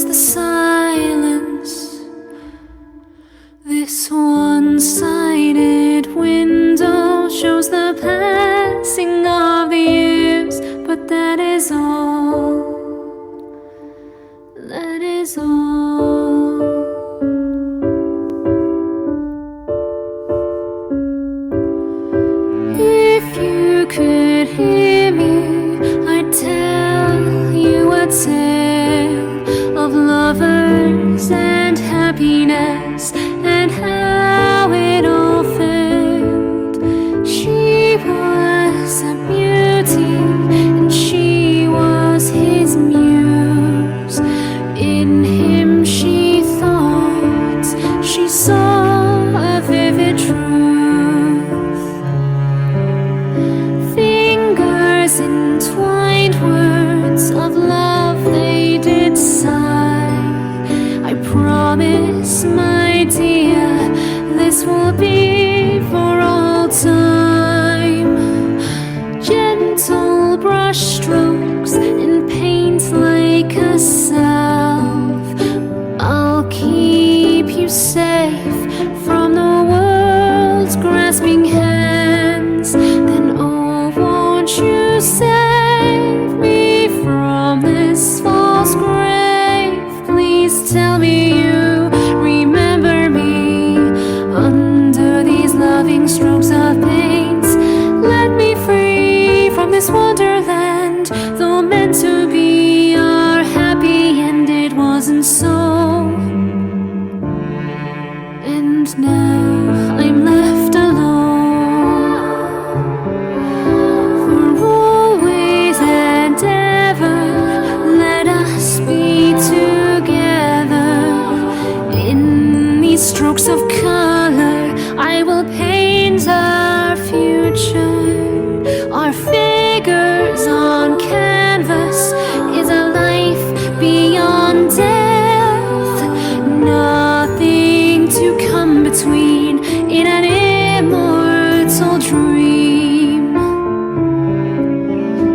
the silence. This one-sided window shows the passing of the years, but that is all. That is all. If you could hear me, I'd tell you a tale of lovers and happiness and how it all failed. She was a beauty and she was his muse. In him she thought she saw a vivid truth. Fingers entwined, words of love they did sigh. I promise, my dear, this will be for all time. Gentle brush strokes and paint like a salve. I'll keep you safe from the world's grasping hands. Then oh, won't you save me from this false grave? Please tell me you remember me under these loving strokes of paint. Let me free from this wonderland, though meant to be our happy end, it wasn't so. And now I'm left alone for always and ever. Let us be together. In these strokes of color, I will paint our future. Our figures on canvas is a life beyond death. Nothing to come between in an immortal dream.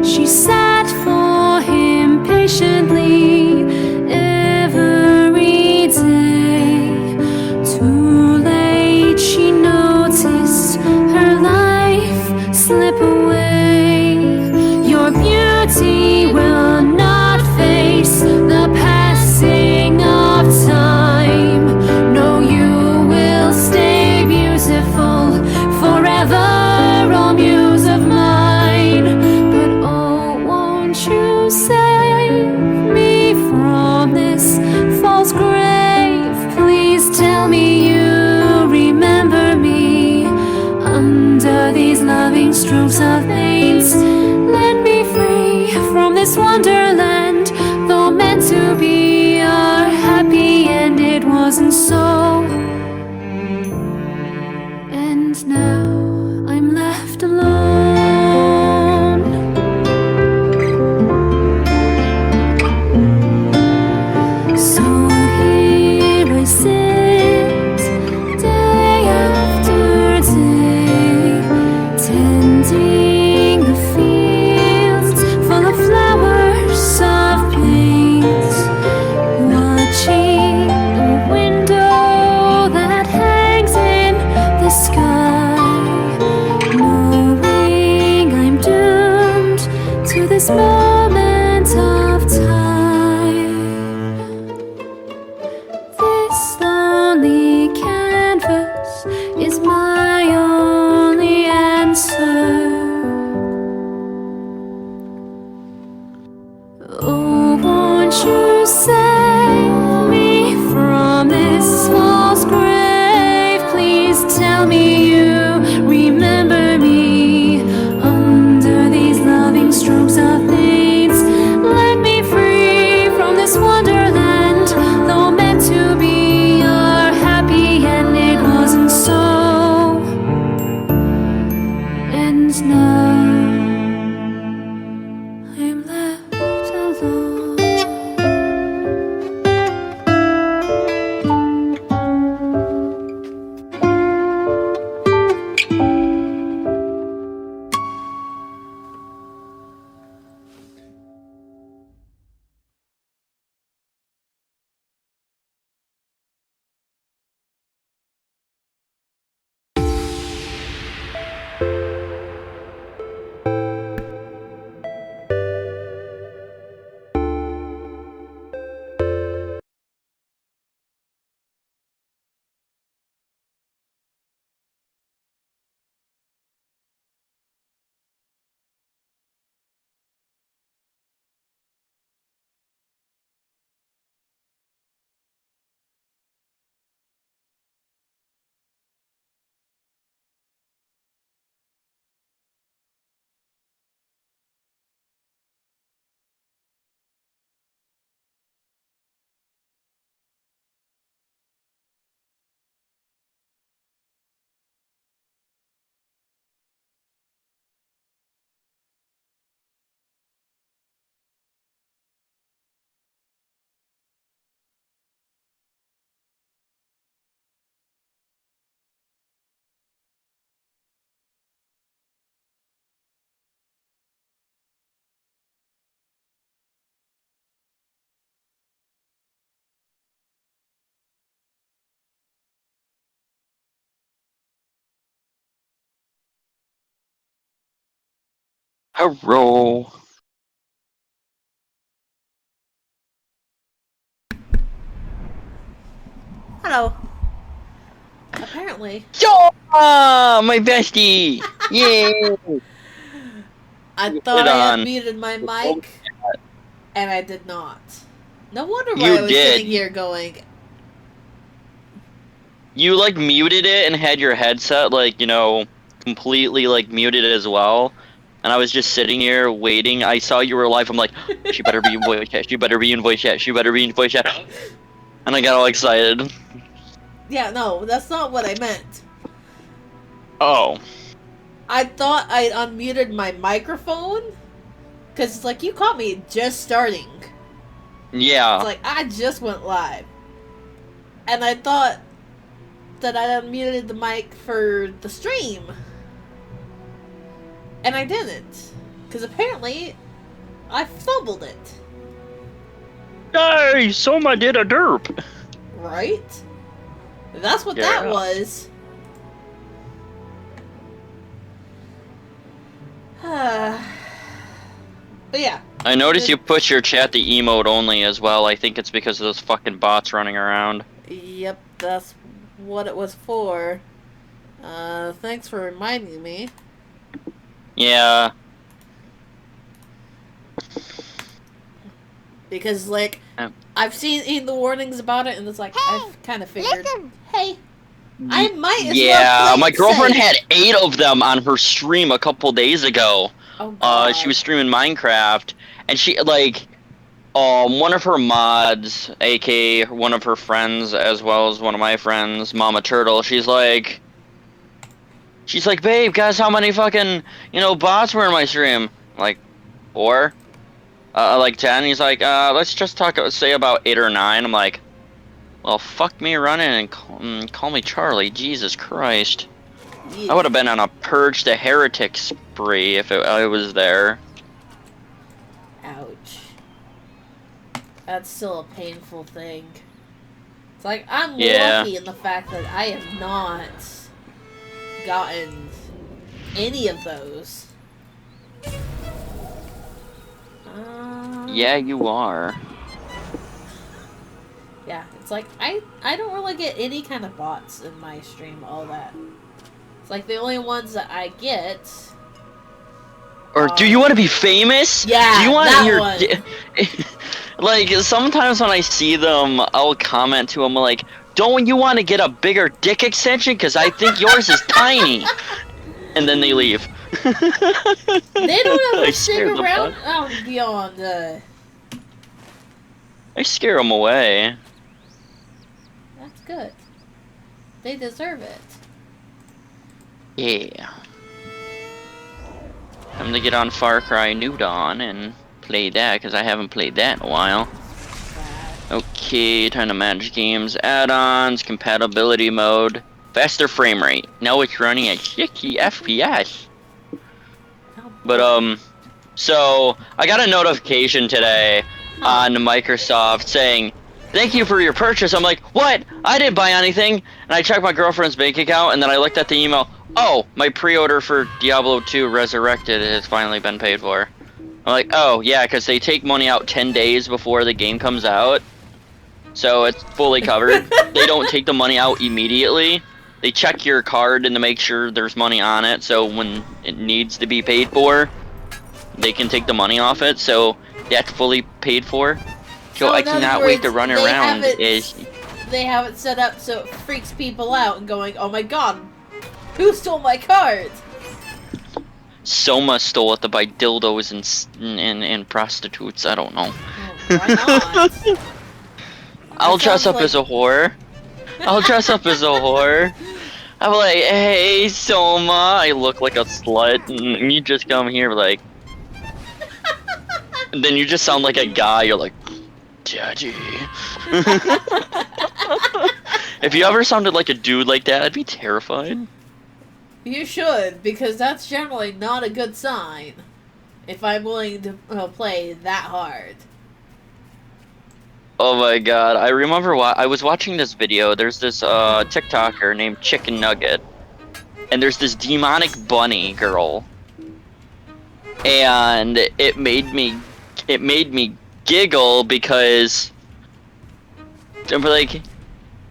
She sat for him patiently every day. Too late she noticed her life slip away. Your beauty will not face the passing of time. No, you will stay beautiful forever, oh muse of mine. But oh, won't you save me from this false grave? Please tell me you remember me under these loving strokes of paint. Let me free from this wonderland, though meant to be our happy end, it wasn't so. And now I'm left alone. So here I sit, day after day, tending the fields full of flowers of paint, watching the window that hangs in the sky, knowing I'm doomed to this moment of time. This lonely canvas is my only answer. Oh, won't you save me from this false grave? Please tell me you remember me under these loving strokes of paint. Let me free from this wonderland, though meant to be our happy end, it wasn't so. And now I'm left alone. row. Hello. Apparently, Yo, my bestie. Yay. I You thought hit I had on. muted my mic, and I did not. No wonder why You I was sitting did. here going, You like muted it and had your headset like, completely like muted as well. And I was just sitting here waiting. I saw you were live. I'm like, she better be in voice chat. She better be in voice chat. She better be in voice chat. And I got all excited. yeah, no, that's not what I meant. Oh, I thought I unmuted my microphone, because it's like, you caught me just starting. It's yeah. like, I just went live. And I thought that I unmuted the mic for the stream. And I didn't. Because apparently, I fumbled it. Hey, Soma did a derp. Right? That's what that Yeah. was. But yeah. I noticed you put your chat the emote only as well. I think it's because of those fucking bots running around. Yep, that's what it was for. Thanks for reminding me. Yeah. Because, like, Um, I've seen the warnings about it, and it's like, I've kind of figured, hey, I might as well Yeah, play my it girlfriend safe. had 8 of them on her stream a couple days ago. Oh, God. She was streaming Minecraft, and she, like, one of her mods, aka one of her friends, as well as one of my friends, Mama Turtle, she's like, babe, guess how many fucking, bots were in my stream? I'm like, 4? Like 10? He's like, let's just say about 8 or 9. I'm like, well, fuck me running and call me Charlie, Jesus Christ. I would have been on a Purge the Heretic spree if I was there. Ouch. That's still a painful thing. It's like, I'm Yeah. lucky in the fact that I have not gotten any of those. Yeah, you are. Yeah, it's like, I don't really get any kind of bots in my stream, all that. It's like, the only ones that I get... Or do you want to be famous? Yeah, Do you want that your... one. Like, sometimes when I see them, I'll comment to them like, don't you want to get a bigger dick extension? Because I think yours is tiny. And then they leave. They don't ever I stick scare them around off. out beyond, I scare them away. That's good. They deserve it. Yeah. Time to get on Far Cry New Dawn and play that, because I haven't played that in a while. Okay, time to manage games, add-ons, compatibility mode, faster frame rate. Now it's running at 60 FPS. But, so, I got a notification today on Microsoft saying, thank you for your purchase. I'm like, what? I didn't buy anything. And I checked my girlfriend's bank account, and then I looked at the email. Oh, my pre-order for Diablo 2 Resurrected has finally been paid for. I'm like, oh, yeah, because they take money out 10 days before the game comes out. So it's fully covered. They don't take the money out immediately. They check your card and to make sure there's money on it, so when it needs to be paid for, they can take the money off it, so that's fully paid for. So I cannot wait to run around. They have it set up so it freaks people out and going, oh my god, who stole my card? Soma stole it to buy dildos and prostitutes. I don't know. Why not? I'll dress up as a whore. I'll dress up as a whore. I'm like, hey, Soma. I look like a slut, and you just come here like... And then you just sound like a guy. You're like, Daddy. If you ever sounded like a dude like that, I'd be terrified. You should, because that's generally not a good sign. If I'm willing to play that hard. Oh my god, I remember I was watching this video. There's this TikToker named Chicken Nugget. And there's this demonic bunny girl. and it made me giggle because I'm like,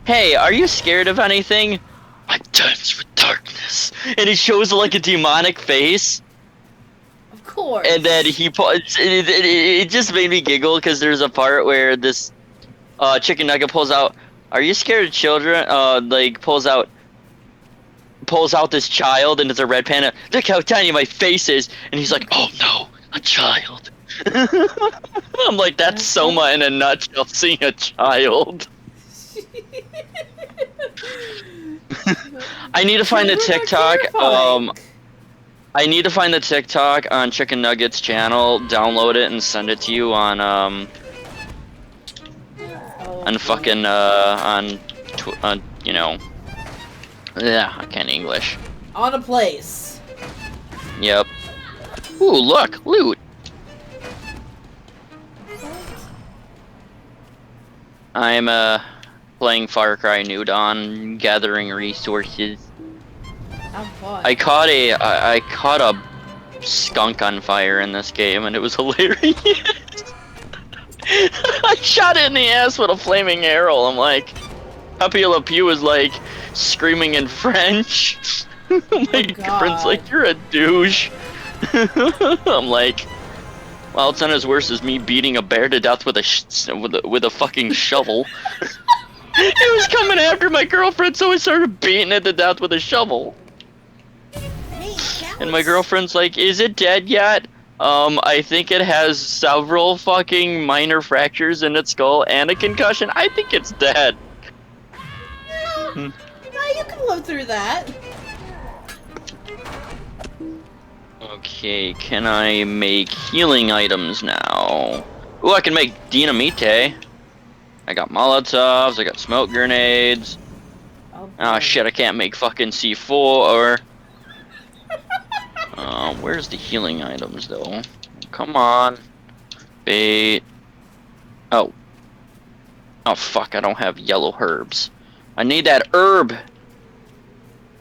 hey, are you scared of anything? I'm dense with darkness, and he shows like a demonic face. Of course. And then it just made me giggle because there's a part where this chicken nugget pulls out, are you scared of children? Like pulls out this child, and it's a red panda. Look how tiny my face is, and he's like, oh no, a child. I'm like, that's Soma in a nutshell, seeing a child. I need to find the TikTok. I need to find the TikTok on Chicken Nuggets channel, download it, and send it to you on fucking on you know, yeah, I can't English. On a place. Yep. Ooh, look, loot. I'm playing Far Cry New Dawn, gathering resources. How fun. I caught a skunk on fire in this game, and it was hilarious. I shot it in the ass with a flaming arrow. I'm like, Pepe Le Pew is like screaming in French. My girlfriend's like, you're a douche. I'm like, well, it's not as worse as me beating a bear to death with a fucking shovel. It was coming after my girlfriend, so I started beating it to death with a shovel. And my girlfriend's like, is it dead yet? I think it has several fucking minor fractures in its skull and a concussion. I think it's dead. No, you can live through that. Okay, can I make healing items now? Ooh, I can make dinamite. I got Molotovs, I got smoke grenades. Oh shit, I can't make fucking C4 or... where's the healing items though? Come on. Bait. Oh. Oh fuck, I don't have yellow herbs. I need that herb!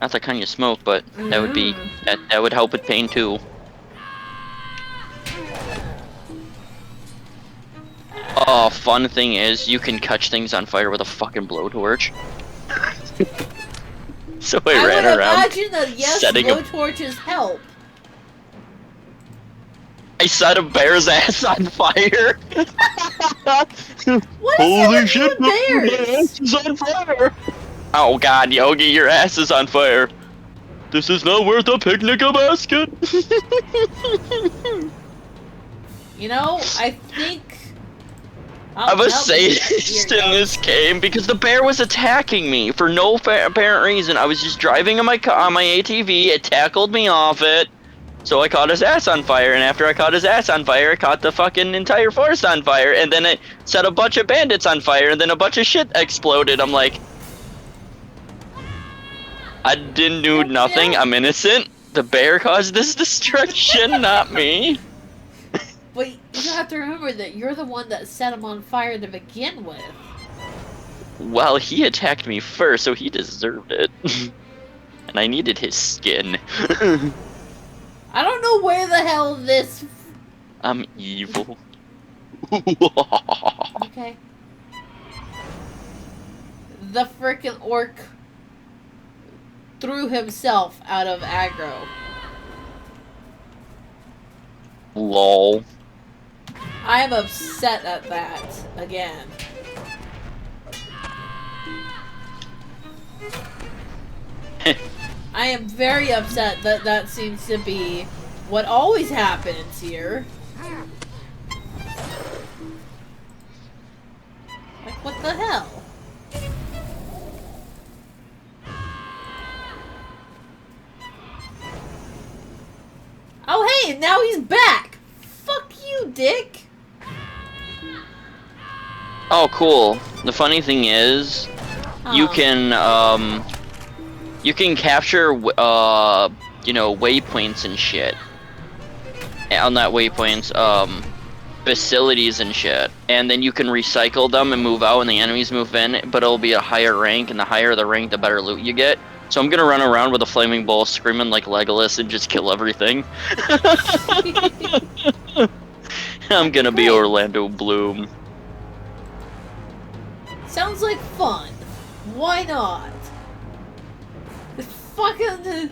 Not the kind you smoke, but that would be... That would help with pain too. Oh, fun thing is, you can catch things on fire with a fucking blowtorch. So I ran around. I would imagine that yes, blowtorches help. I set a bear's ass on fire. What is Holy shit, bears? My ass is on fire. Oh god, Yogi, your ass is on fire. This is not worth a picnic basket. You know, I think... I'm a sadist in this game because the bear was attacking me for no apparent reason. I was just driving on my ATV, it tackled me off it, so I caught his ass on fire, and after I caught his ass on fire, I caught the fucking entire forest on fire, and then it set a bunch of bandits on fire, and then a bunch of shit exploded. I'm like, I didn't do nothing, I'm innocent. The bear caused this destruction, not me. But you have to remember that you're the one that set him on fire to begin with. Well, he attacked me first, so he deserved it. And I needed his skin. I don't know where the hell this... I'm evil. Okay. The frickin' orc threw himself out of aggro. Lol. I am upset at that again. I am very upset that that seems to be what always happens here. Like, what the hell? Oh hey, now he's back! Fuck you, dick! Oh, cool. The funny thing is, you can capture, you know, waypoints and shit. On that waypoints, facilities and shit. And then you can recycle them and move out, and the enemies move in, but it'll be a higher rank, and the higher the rank, the better loot you get. So I'm gonna run around with a flaming bowl screaming like Legolas and just kill everything. I'm gonna be Great. Orlando Bloom. Sounds like fun. Why not? It's fucking.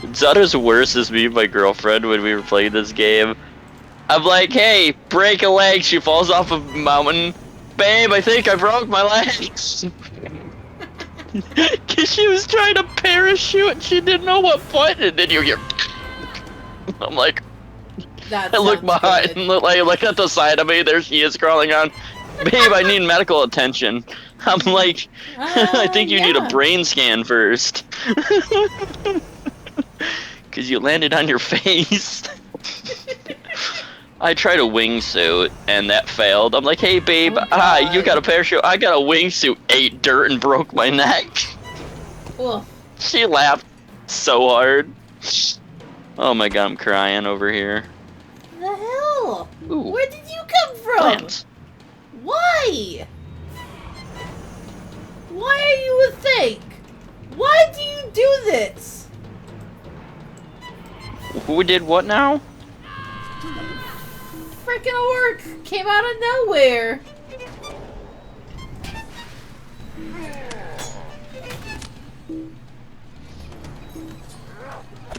It's not as worse as me and my girlfriend when we were playing this game. I'm like, hey, break a leg. She falls off a mountain. Babe, I think I broke my legs. Cause she was trying to parachute and she didn't know what button. And then you hear. I'm like, That I look sounds behind good. and look at the side of me. There she is crawling on. Babe, I need medical attention. I'm like, I think you need a Yeah. brain scan first. Cause you landed on your face. I tried a wingsuit and that failed. I'm like, hey babe, Oh, you got a God. parachute. I got a wingsuit. Ate dirt and broke my neck. Ugh. She laughed so hard. Oh my god, I'm crying over here. The hell? Ooh, Where did you come from? plants. Why? Why are you a thing? Why do you do this? Who did what now? Freaking orc came out of nowhere.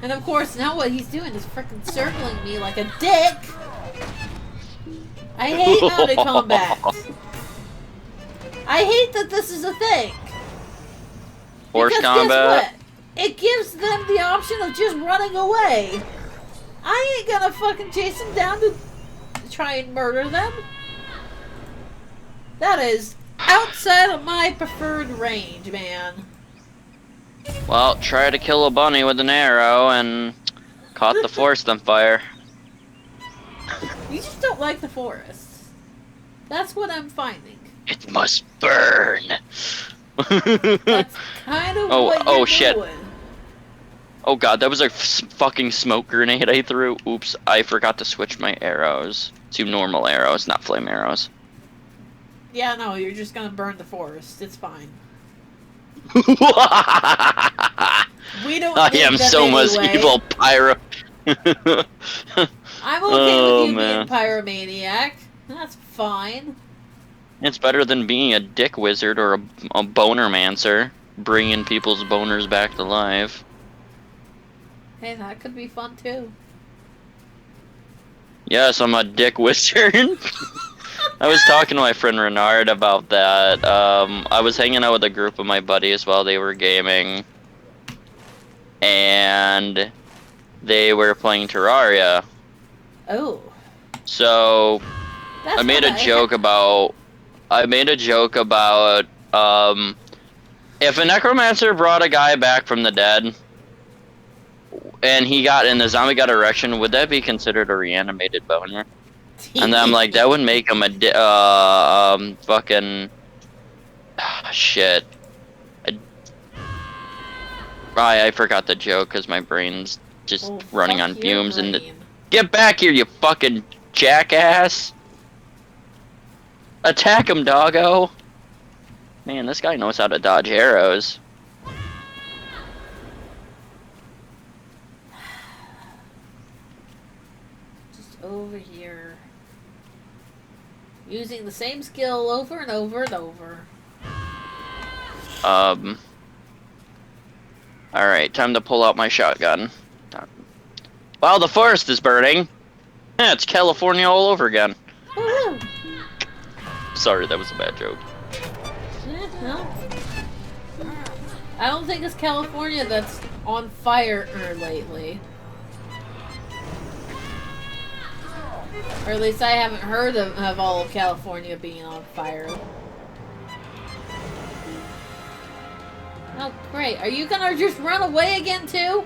And of course, now what he's doing is freaking circling me like a dick. I hate mounted combat. I hate that this is a thing. Horse Because combat. guess what? It gives them the option of just running away. I ain't gonna fucking chase them down to try and murder them. That is outside of my preferred range, man. Well, try to kill a bunny with an arrow and caught the forest on fire. You just don't like the forest. That's what I'm finding. It must burn. That's kind of what you're shit. doing. Oh god, that was a fucking smoke grenade I threw. Oops, I forgot to switch my arrows to normal arrows, not flame arrows. Yeah, no, you're just gonna burn the forest. It's fine. We don't I need am them so much anyway. evil pyro. I'm okay Oh, with you man. being pyromaniac. That's fine. It's better than being a dick wizard or a boner mancer, bringing people's boners back to life. Hey, that could be fun too. Yes, I'm a dick wizard. I was talking to my friend Renard about that. I was hanging out with a group of my buddies while they were gaming, and they were playing Terraria. Oh. So That's I made a fun. joke about. If a necromancer brought a guy back from the dead, and the zombie got erection, would that be considered a reanimated boner? And then I'm like, that would make him a fucking shit. I forgot the joke because my brain's just Oh, running fuck on your fumes. And brain. get back here, you fucking jackass! Attack him, doggo! Man, this guy knows how to dodge arrows. Just over here. Using the same skill over and over and over. Alright, time to pull out my shotgun. While the forest is burning, it's California all over again. Woohoo! Sorry, that was a bad joke. No. I don't think it's California that's on fire lately. Or at least I haven't heard of all of California being on fire. Oh, great. Are you gonna just run away again, too?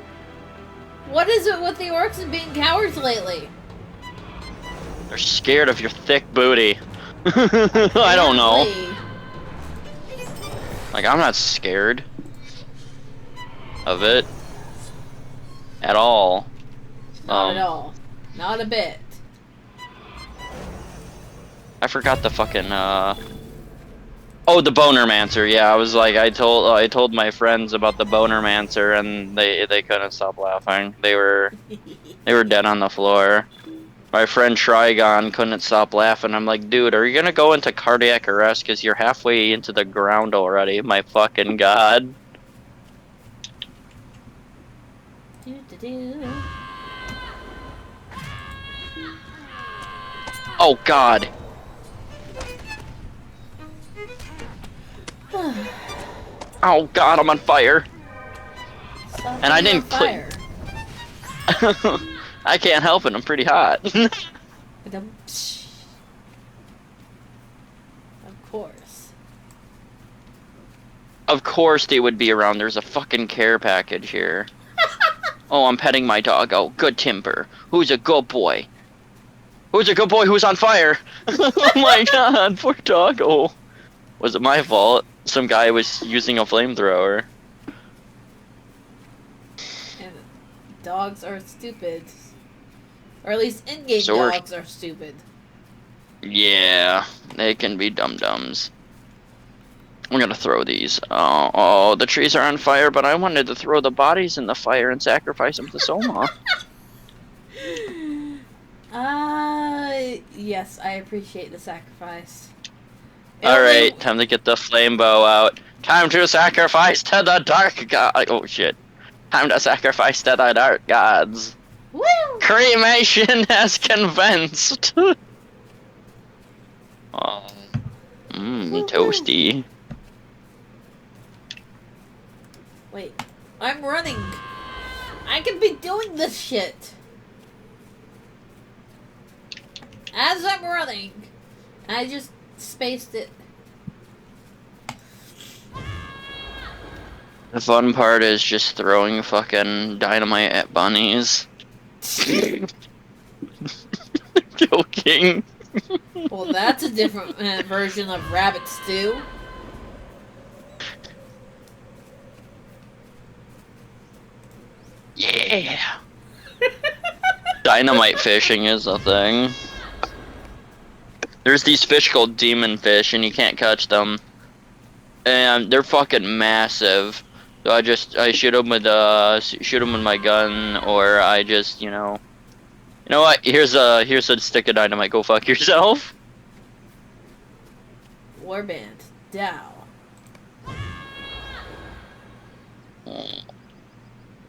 What is it with the orcs and being cowards lately? They're scared of your thick booty. I don't know. Apparently. Like, I'm not scared of it at all. Not at all. Not a bit. I forgot the fucking, Oh, the Bonermancer. Yeah, I was like, I told my friends about the Bonermancer, and they couldn't stop laughing. They were dead on the floor. My friend Trigon couldn't stop laughing. I'm like, dude, are you gonna go into cardiac arrest? Because you're halfway into the ground already. My fucking god. Oh god. Oh god, I'm on fire. Stop And I being on didn't click. fire. I can't help it. I'm pretty hot. Of course. Of course they would be around. There's a fucking care package here. Oh, I'm petting my dog. Oh, good Timber. Who's a good boy? Who's a good boy who's on fire? Oh my god, poor doggo. Was it my fault? Some guy was using a flamethrower. And dogs are stupid. Or at least in-game So we're- dogs are stupid. Yeah, they can be dum-dums. I'm gonna throw these. Oh, the trees are on fire, but I wanted to throw the bodies in the fire and sacrifice them to Soma. Yes, I appreciate the sacrifice. Alright, time to get the flame bow out. Time to sacrifice to the dark god. Oh shit. Time to sacrifice to the dark gods. Woo! Cremation has convinced. Oh. Toasty. Wait, I'm running. I can be doing this shit. As I'm running, I just spaced it. The fun part is just throwing fucking dynamite at bunnies. Joking. Well, that's a different version of rabbit stew. Yeah. Dynamite fishing is a thing. There's these fish called demon fish, and you can't catch them. And they're fucking massive. So I shoot them with my gun, or I just you know what? Here's a stick of dynamite. Go fuck yourself. Warband down.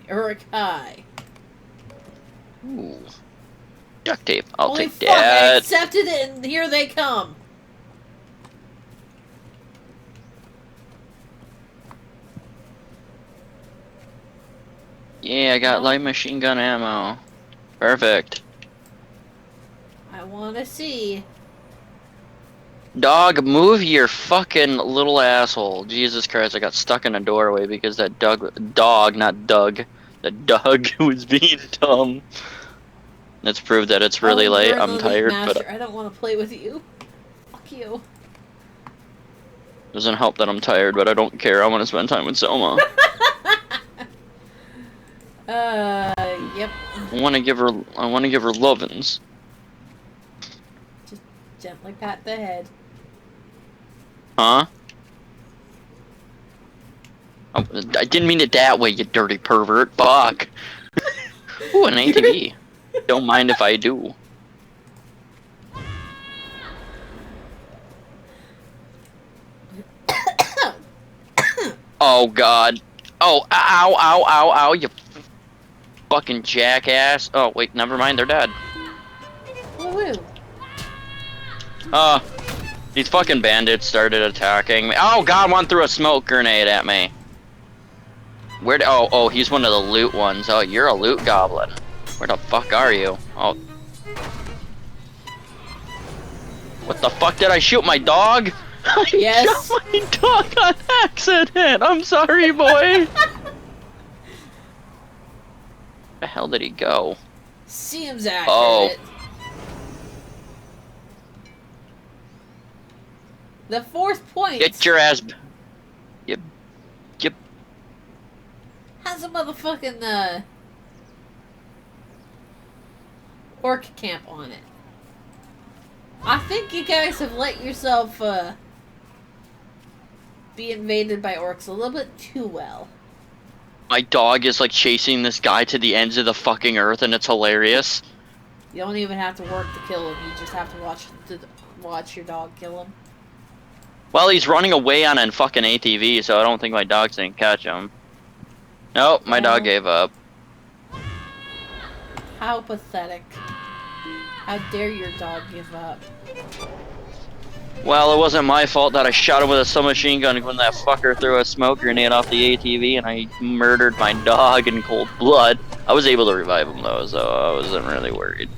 Urukai. Ooh. Duct tape. I'll Holy take fuck, I that. accepted it and here they come. Yeah, I got light machine gun ammo. Perfect. I wanna see. Dog, move your fucking little asshole. Jesus Christ, I got stuck in a doorway because that not Doug. That Doug was being dumb. Let's prove that it's really late. You're I'm the tired, master. but I don't want to play with you. Fuck you. doesn't help that I'm tired, but I don't care. I want to spend time with Soma. Yep. I want to give her lovin's. Just gently pat the head. Huh? I didn't mean it that way, you dirty pervert. Fuck. Ooh, an ATV. Don't mind if I do. Oh god. Oh, ow, ow, ow, ow, you fucking jackass. Oh, wait, never mind, they're dead. Woo-woo. These fucking bandits started attacking me. Oh god, one threw a smoke grenade at me. Where'd, oh, he's one of the loot ones. Oh, you're a loot goblin. Where the fuck are you? Oh. What the fuck, did I shoot my dog? Yes. I shot my dog on accident. I'm sorry, boy. Where the hell did he go? Seems accurate. Oh. The 4th point Get your ass. Yep. has a motherfucking orc camp on it. I think you guys have let yourself be invaded by orcs a little bit too well. My dog is like chasing this guy to the ends of the fucking earth, and it's hilarious. You don't even have to work to kill him. You just have to watch your dog kill him. Well, he's running away on a fucking ATV, so I don't think my dog's gonna catch him. Nope, my dog gave up. How pathetic. How dare your dog give up? Well, it wasn't my fault that I shot him with a submachine gun when that fucker threw a smoke grenade off the ATV and I murdered my dog in cold blood. I was able to revive him though, so I wasn't really worried.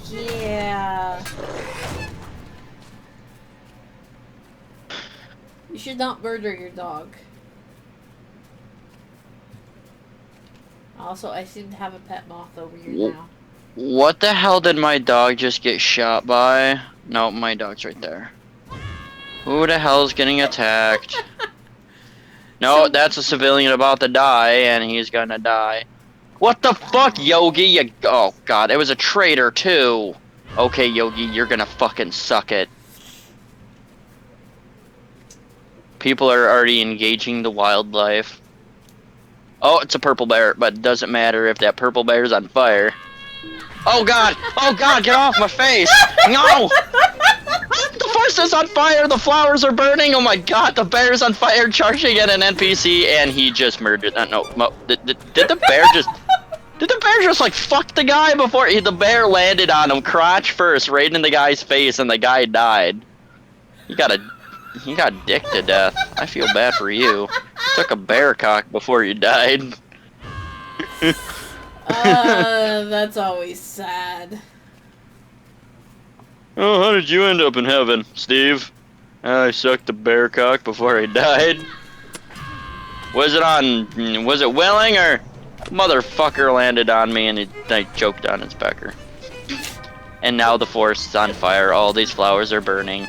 Yeah. You should not murder your dog. Also, I seem to have a pet moth over here now. What the hell did my dog just get shot by? No, my dog's right there. Who the hell is getting attacked? No, that's a civilian about to die, and he's gonna die. What the fuck, Yogi? You, oh god, it was a traitor too. Okay, Yogi, you're gonna fucking suck it. People are already engaging the wildlife. Oh, it's a purple bear, but it doesn't matter if that purple bear is on fire. Oh god! Oh god, get off my face! No! The forest is on fire, the flowers are burning, oh my god, the bear's on fire, charging at an NPC, and he just murdered that. No, did the bear just... Did the bear just, like, fuck the guy before the bear landed on him, crotch first, right in the guy's face, and the guy died? He got dicked to death. I feel bad for you. You took a bear cock before you died. That's always sad. Oh, how did you end up in heaven, Steve? I sucked the bear cock before I died. Was it willing or motherfucker landed on me and I choked on its pecker? And now the forest is on fire. All these flowers are burning.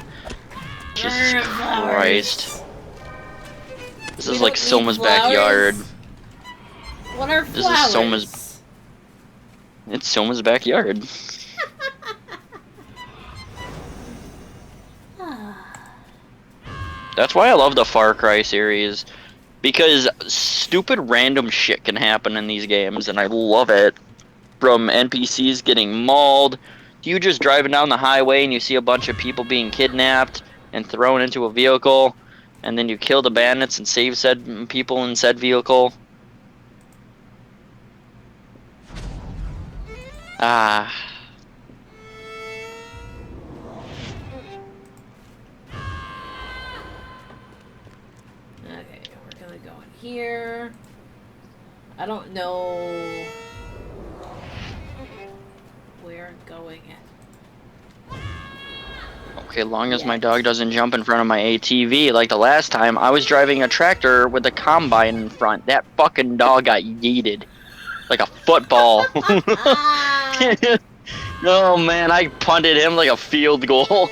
Jesus Christ. This is like Soma's backyard. What are flowers? This is Soma's... It's Soma's backyard. That's why I love the Far Cry series. Because stupid random shit can happen in these games, and I love it. From NPCs getting mauled, to you just driving down the highway and you see a bunch of people being kidnapped and thrown into a vehicle, and then you kill the bandits and save said people in said vehicle. Ah. Okay, we're gonna go in here. I don't know where I'm going at. Okay, long as my dog doesn't jump in front of my ATV like the last time, I was driving a tractor with a combine in front. That fucking dog got yeeted. Like a football. Oh man, I punted him like a field goal.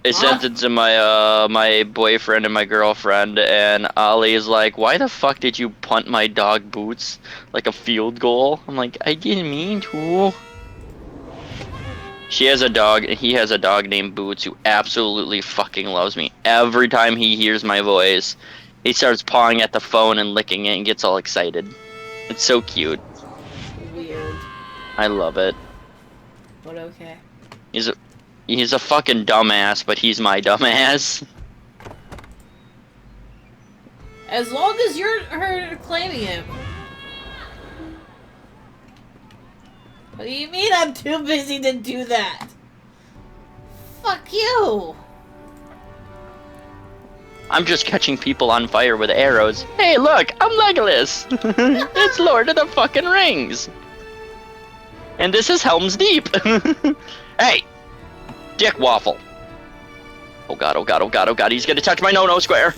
I sent it to my my boyfriend and my girlfriend, and Ollie is like, "Why the fuck did you punt my dog Boots like a field goal?" I'm like, "I didn't mean to." She has a dog, and he has a dog named Boots who absolutely fucking loves me. Every time he hears my voice, he starts pawing at the phone and licking it and gets all excited. It's so cute. Weird. I love it. But okay. He's a fucking dumbass, but he's my dumbass. As long as you're her claiming him. What do you mean I'm too busy to do that? Fuck you! I'm just catching people on fire with arrows. Hey, look, I'm Legolas! It's Lord of the fucking Rings! And this is Helm's Deep! Hey! Dick Waffle. Oh god, oh god, oh god, oh god, he's gonna touch my no-no square!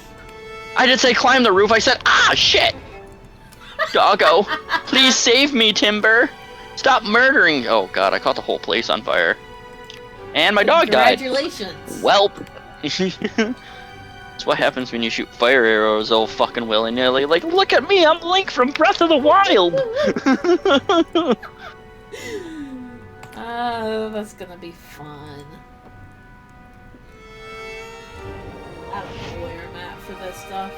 I didn't say climb the roof, I said, ah, shit! Doggo, please save me, Timber! Stop murdering! Oh god, I caught the whole place on fire. And my dog died. Congratulations. Welp. That's what happens when you shoot fire arrows all fucking willy-nilly. Like, look at me, I'm Link from Breath of the Wild! That's gonna be fun. I don't know where I'm at for this stuff.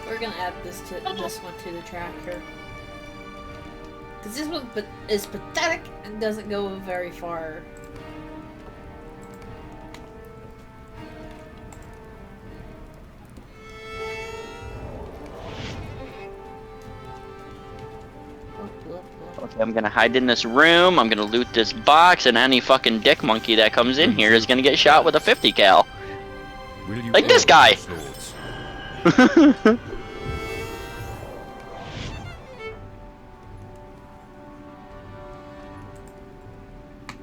We're gonna add this one to the tracker. Cause this one is pathetic and doesn't go very far. Okay, I'm gonna hide in this room, I'm gonna loot this box, and any fucking dick monkey that comes in here is gonna get shot with a 50 cal. Like this guy!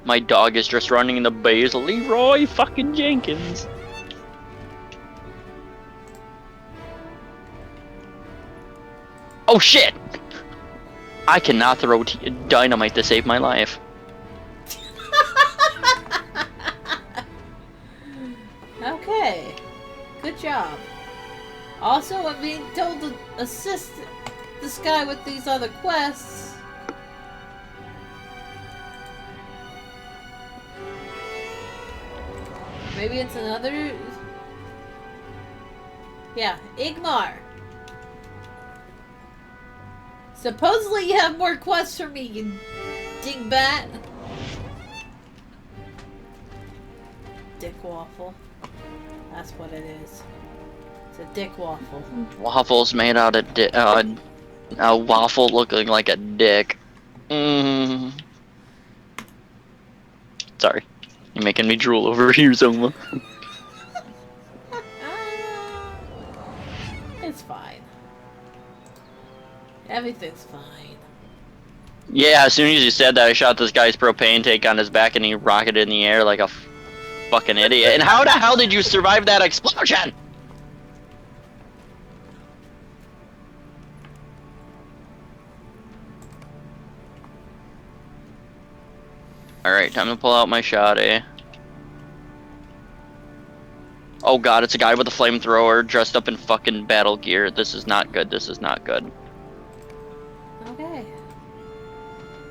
My dog is just running in the base. Leroy fucking Jenkins. Oh shit! I cannot throw dynamite to save my life. Okay. Good job. Also, I'm being told to assist this guy with these other quests. Maybe it's another... Yeah, Igmar. Supposedly you have more quests for me, you dingbat. Dick waffle. That's what it is. It's a dick waffle. Waffles made out of a waffle looking like a dick. Sorry. You're making me drool over here, Zoma. It's fine. Everything's fine. Yeah, as soon as you said that, I shot this guy's propane tank on his back and he rocketed in the air like a fucking idiot. And how the hell did you survive that explosion? Alright, time to pull out my shot, eh? Oh god, it's a guy with a flamethrower dressed up in fucking battle gear. This is not good, this is not good. Okay.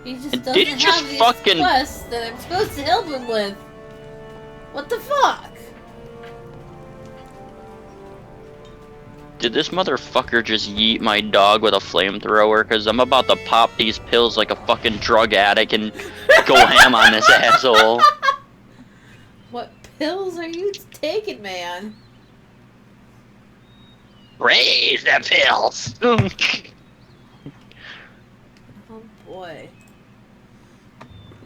He just And doesn't did he just have these fucking- quests that I'm supposed to help him with. What the fuck? Did this motherfucker just yeet my dog with a flamethrower? Cause I'm about to pop these pills like a fucking drug addict and go ham on this asshole. What pills are you taking, man? Raise the pills! Oh boy.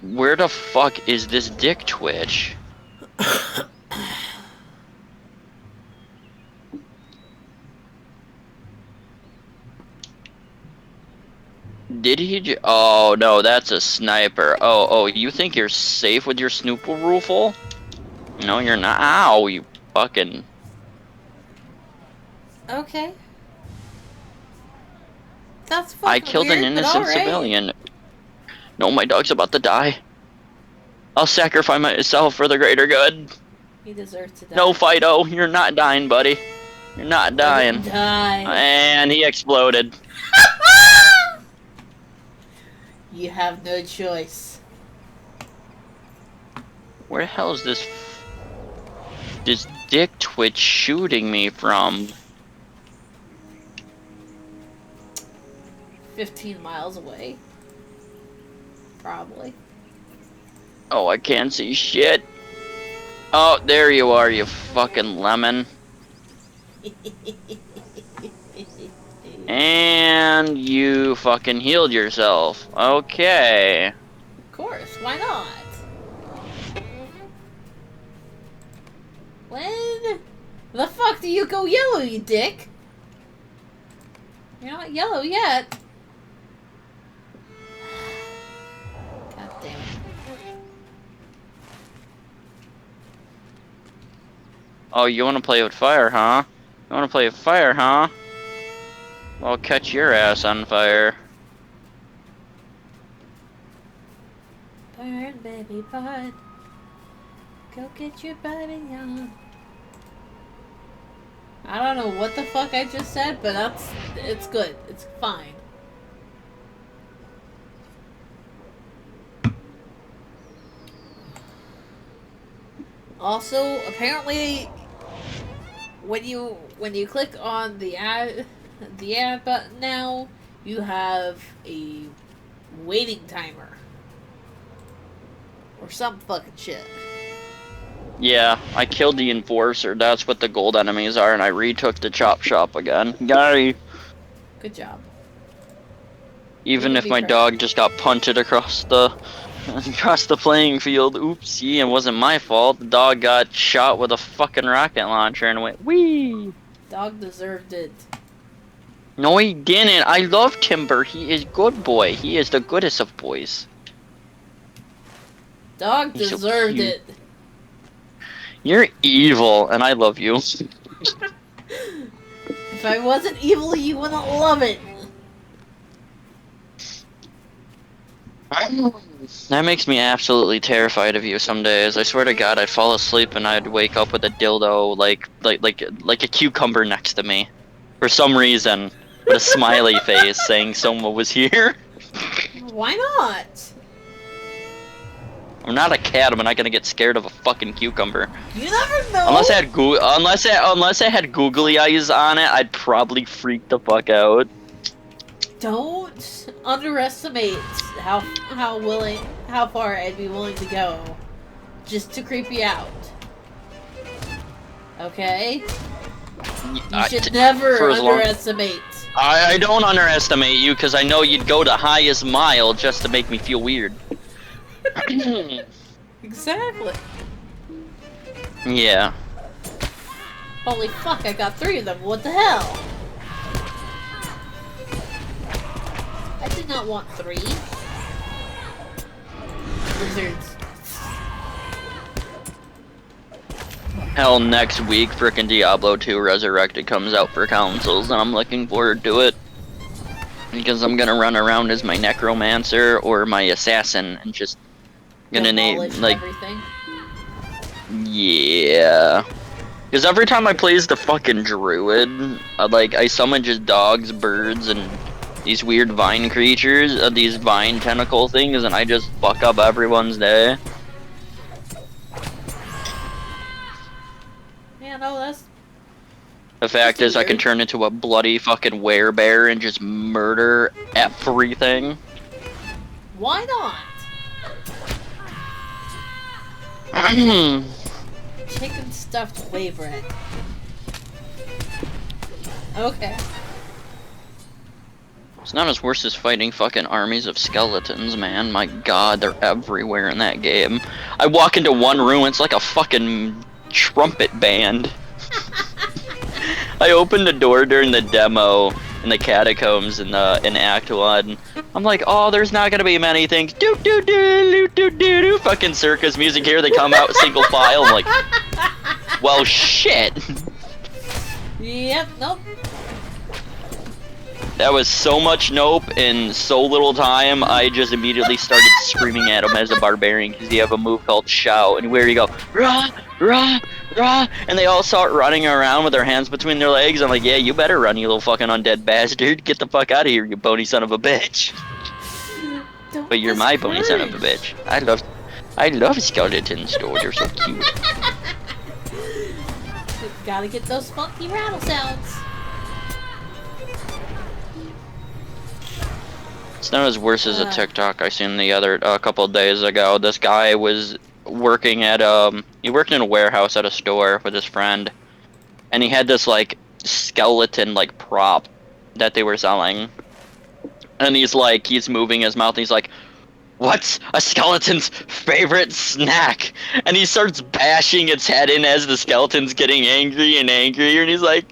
Where the fuck is this dick twitch? Did he oh no, that's a sniper. Oh, you think you're safe with your snooper rifle? No, you're not. Ow, you fucking... Okay. That's fucking I killed weird, an but innocent alright. civilian. No, my dog's about to die. I'll sacrifice myself for the greater good. He deserves to die. No, Fido, you're not dying, buddy. You're not dying. Die. And he exploded. You have no choice. Where the hell is this dick twitch shooting me from? 15 miles away. Probably. Oh, I can't see shit. Oh, there you are, you fucking lemon. And you fucking healed yourself. Okay. Of course, why not? When the fuck do you go yellow, you dick? You're not yellow yet. God damn it. Oh, you wanna play with fire, huh? You wanna play with fire, huh? I'll catch your ass on fire. Burn, baby, burn. Go get your baby on. I don't know what the fuck I just said, but it's good. It's fine. Also, apparently, when you click on the ad button now, you have a waiting timer or some fucking shit. Yeah, I killed the enforcer. That's what the gold enemies are, and I retook the chop shop again. Guy. Good job. You Even can if be my proud. dog just got punted across the playing field. Oopsie, it wasn't my fault. The dog got shot with a fucking rocket launcher and went wee. Dog deserved it. No, he didn't. I love Timber. He is good boy. He is the goodest of boys. Dog He's so deserved cute. it. You're evil, and I love you. If I wasn't evil, you wouldn't love it. That makes me absolutely terrified of you some days. I swear to God, I'd fall asleep and I'd wake up with a dildo like a cucumber next to me. For some reason. With a smiley face saying someone was here. Why not? I'm not a cat, I'm not gonna get scared of a fucking cucumber. You never know. Unless it had googly eyes on it, I'd probably freak the fuck out. Don't underestimate how far I'd be willing to go just to creep you out. Okay? You should never underestimate. I don't underestimate you, because I know you'd go the highest mile just to make me feel weird. Exactly. Yeah. Holy fuck, I got 3 of them. What the hell? I did not want 3. Lizards. Hell, next week, frickin' Diablo 2 Resurrected comes out for consoles, and I'm looking forward to it. Because I'm gonna run around as my necromancer or my assassin and just gonna name like everything. Yeah. Because every time I play as the fucking druid, I summon just dogs, birds, and these weird vine creatures, these vine tentacle things, and I just fuck up everyone's day. Yeah, no, that's... The fact is, I can turn into a bloody fucking werebear and just murder everything. Why not? Chicken stuffed whey bread. Okay. It's not as worse as fighting fucking armies of skeletons, man. My god, they're everywhere in that game. I walk into one room, it's like a fucking trumpet band. I opened the door during the demo in the catacombs in Act 1. I'm like, oh, there's not gonna be many things. Do do do do do do. Fucking circus music here. They come out single file. I'm like, well, shit. Yep. Nope. That was so much nope in so little time. I just immediately started screaming at him as a barbarian because you have a move called shout, and where you go, rah, rah, rah, and they all start running around with their hands between their legs. I'm like, yeah, you better run, you little fucking undead bastard. Get the fuck out of here, you bony son of a bitch. But you're my bony son of a bitch. I love skeletons, though. They're so cute. Gotta get those funky rattle sounds. It's not as worse as a TikTok I seen a couple of days ago. This guy was working at he worked in a warehouse at a store with his friend, and he had this like skeleton like prop that they were selling, and he's moving his mouth and he's like, what's a skeleton's favorite snack? And he starts bashing its head in as the skeleton's getting angry and angrier, and he's like,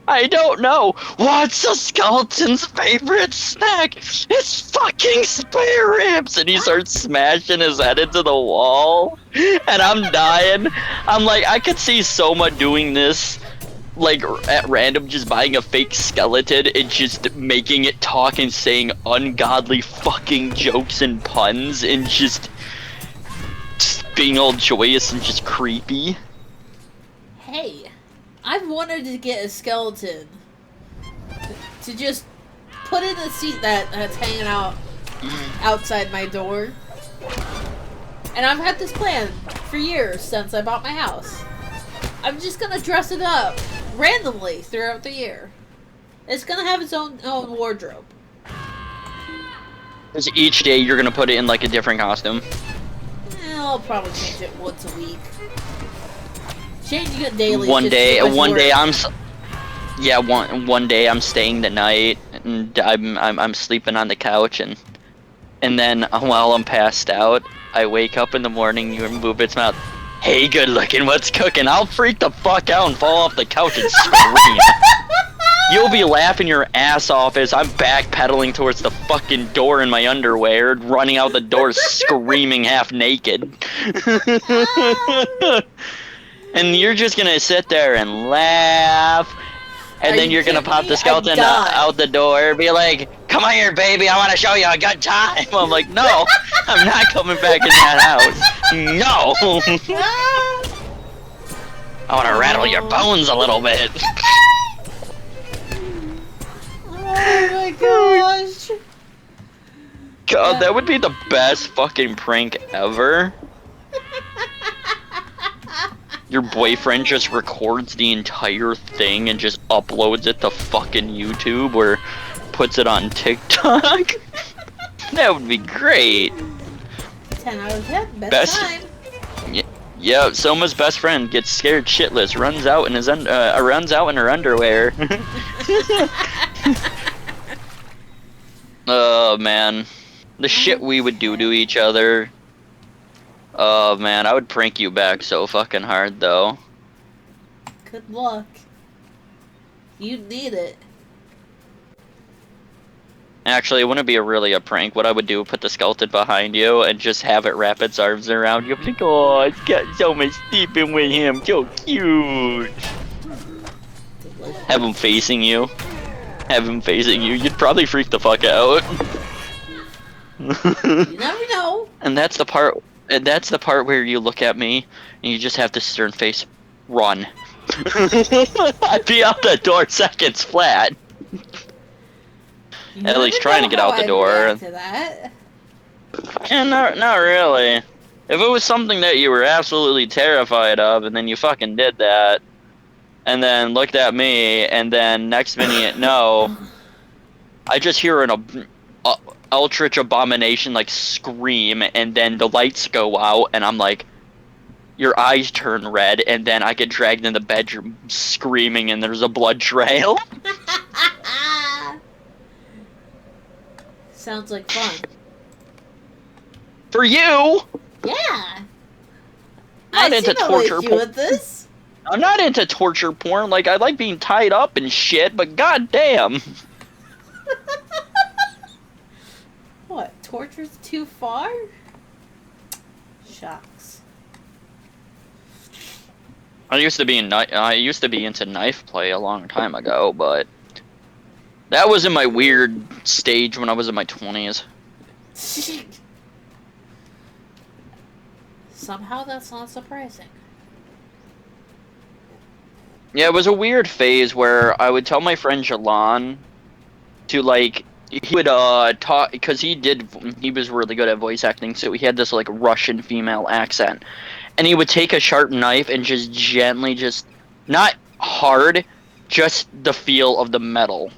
I don't know. What's a skeleton's favorite snack? It's fucking spare ribs! And he starts smashing his head into the wall. And I'm dying. I'm like, I could see Soma doing this, like, at random, just buying a fake skeleton and just making it talk and saying ungodly fucking jokes and puns and just being all joyous and just creepy. Hey. I've wanted to get a skeleton to just put in a seat that's hanging out outside my door, And I've had this plan for years since I bought my house. I'm just gonna dress it up randomly throughout the year. It's gonna have its own wardrobe. Because each day you're gonna put it in like a different costume. I'll probably change it once a week. Changing it daily. One day I'm. Yeah, one day I'm staying the night and I'm sleeping on the couch and then while I'm passed out, I wake up in the morning. You move its mouth. Hey, good looking, what's cooking? I'll freak the fuck out and fall off the couch and scream. You'll be laughing your ass off as I'm backpedaling towards the fucking door in my underwear, running out the door screaming half naked. And you're just gonna sit there and laugh, and then you're gonna pop the skeleton out the door and be like, come on here, baby, I want to show you a good time. I'm like, no, I'm not coming back in that house. No. I want to rattle your bones a little bit. Oh my gosh. God, that would be the best fucking prank ever. Your boyfriend just records the entire thing and just uploads it to fucking YouTube or puts it on TikTok. That would be great. 10 out of 10. Best time. Yeah, Soma's best friend gets scared shitless, runs out in her underwear. Oh man, the shit we would do to each other. Oh man, I would prank you back so fucking hard though. Good luck. You need it. Actually, it wouldn't be really a prank. What I would do, put the skeleton behind you and just have it wrap its arms around you. Be like, oh, it's got so much sleeping with him, so cute. Have him facing you. You'd probably freak the fuck out. You never know. And that's the part. Where you look at me and you just have this stern face. Run. I'd be out the door seconds flat. You At least trying to get out the door. To that. Yeah, not really. If it was something that you were absolutely terrified of, and then you fucking did that, and then looked at me, and then next minute, no, I just hear an Eldritch abomination like scream, and then the lights go out, and I'm like, your eyes turn red, and then I get dragged in the bedroom screaming, and there's a blood trail. Sounds like fun. For you. Yeah. I'm not into torture porn. I'm not into torture porn. Like, I like being tied up and shit, but goddamn. What? Torture's too far? Shucks. I used to be into knife play a long time ago, but that was in my weird stage when I was in my 20s. Somehow that's not surprising. Yeah, it was a weird phase where I would tell my friend Jalan to, like, he would talk, because he was really good at voice acting, so he had this like Russian female accent, and he would take a sharp knife and just gently, just not hard, just the feel of the metal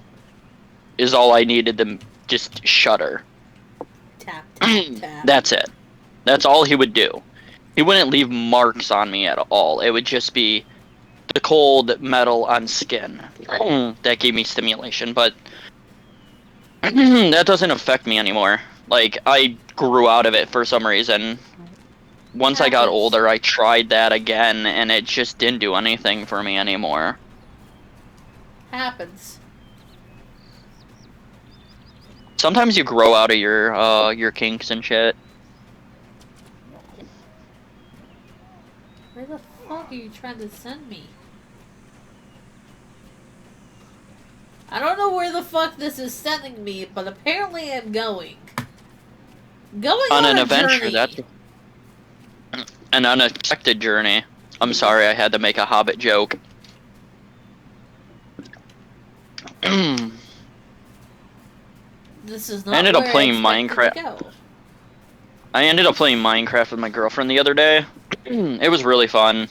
is all I needed to just shudder. Tap, tap, tap. That's it. That's all he would do. He wouldn't leave marks on me at all. It would just be the cold metal on skin. That gave me stimulation, but that doesn't affect me anymore. Like, I grew out of it for some reason. Once I got older, I tried that again, and it just didn't do anything for me anymore. Happens. Sometimes you grow out of your kinks and shit. Where the fuck are you trying to send me? I don't know where the fuck this is sending me, but apparently I'm going. Going on an a adventure, journey. that's an unexpected journey. I'm sorry, I had to make a Hobbit joke. This is not I ended up where playing I expected Minecraft. to go. I ended up playing Minecraft with my girlfriend the other day. It was really fun.